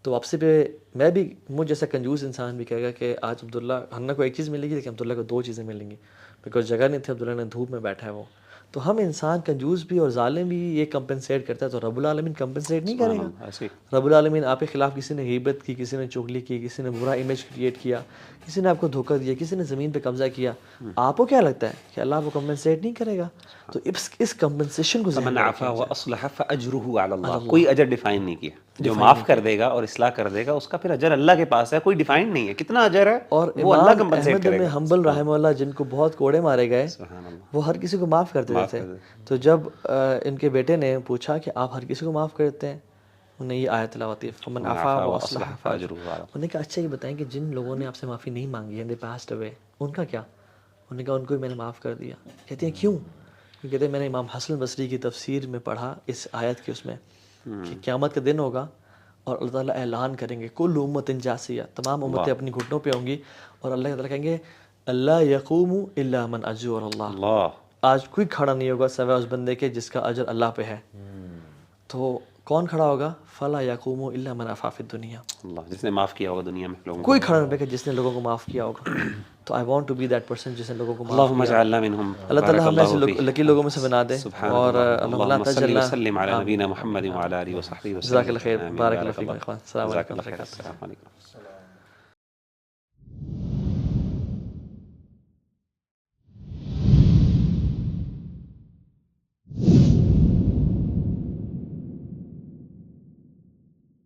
تو واپسی پہ میں بھی، مجھ جیسا کنجوس انسان بھی کہے گا کہ آج عبداللہ حنہ کو ایک چیز ملے گی لیکن عبداللہ کو 2 چیزیں ملیں گی، بیکاز جگہ نہیں تھی، عبداللہ نے دھوپ میں بیٹھا ہے وہ. تو ہم انسان کنجوس بھی اور ظالم بھی یہ کمپنسیٹ کرتا ہے، تو رب العالمین کمپنسیٹ نہیں کرے گا. رب العالمین آپ کے خلاف کسی نے غیبت کی، کسی نے چغلی کی، کسی نے برا امیج کریٹ کیا، کسی نے آپ کو دھوکہ دیا، کسی نے زمین پہ قبضہ کیا، آپ کو کیا لگتا ہے کہ اللہ آپ کو کمپنسیٹ نہیں کرے گا؟ تو اس کمپنسیشن کو من عفا واصلح فاجره علی اللہ. کوئی اجر ڈیفائن نہیں کیا. جو معاف کر دے گا اور اصلاح کر دے گا اس کا پھر اجر اللہ کے پاس ہے، کوئی ڈیفائن نہیں ہے کتنا اجر ہے، اور وہ اللہ کمپنسیٹ کرے گا. حنبل رحمہ اللہ جن کو بہت کوڑے مارے گئے وہ ہر کسی کو معاف کر دیتے تھے. تو جب ان کے بیٹے نے پوچھا کہ آپ ہر کسی کو معاف کرتے ہیں، انہیں یہ آیت تلاوت کی فمن عفا واصلح فاجرہ. انہوں نے کہا اچھا یہ بتائیں کہ جن لوگوں نے آپ سے معافی نہیں مانگی ہے، دے پاسڈ اوے، ان کا کیا؟ انہوں نے کہا ان کو بھی میں نے معاف کر دیا. کہتے ہیں کیوں؟ کہتے ہیں میں نے امام حسن بصری کی تفسیر میں پڑھا اس آیت کے، اس میں کہ قیامت کا دن ہوگا اور اللہ تعالیٰ اعلان کریں گے کل امت جاسیہ، تمام امتیں اپنی گھٹنوں پہ ہوں گی اور اللہ تعالیٰ کہیں گے اللہ یقوم الا من اجر اللہ. آج کوئی کھڑا نہیں ہوگا سوائے اس بندے کے جس کا اجر اللہ پہ ہے. تو کون کھڑا ہوگا؟ فلا یقوم الا من عفا فی الدنیا. اللہ جس نے معاف کیا ہوگا دنیا میں لوگوں کو. کوئی کھڑا نہیں ہوگا جس نے لوگوں کو معاف کیا ہوگا. تو I want to be that person جس نے لوگوں کو معاف اللہم اجعلنا منہم. اللہ تعالیٰ ہمیں ایسے لکی لوگوں میں سے بنا دے. اور اللہم صلی وسلم علی نبینا محمد وعلی آلہ وصحبہ وسلم. جزاک اللہ خیر. بارک اللہ فیکم اخوان. السلام علیکم. السلام علیکم.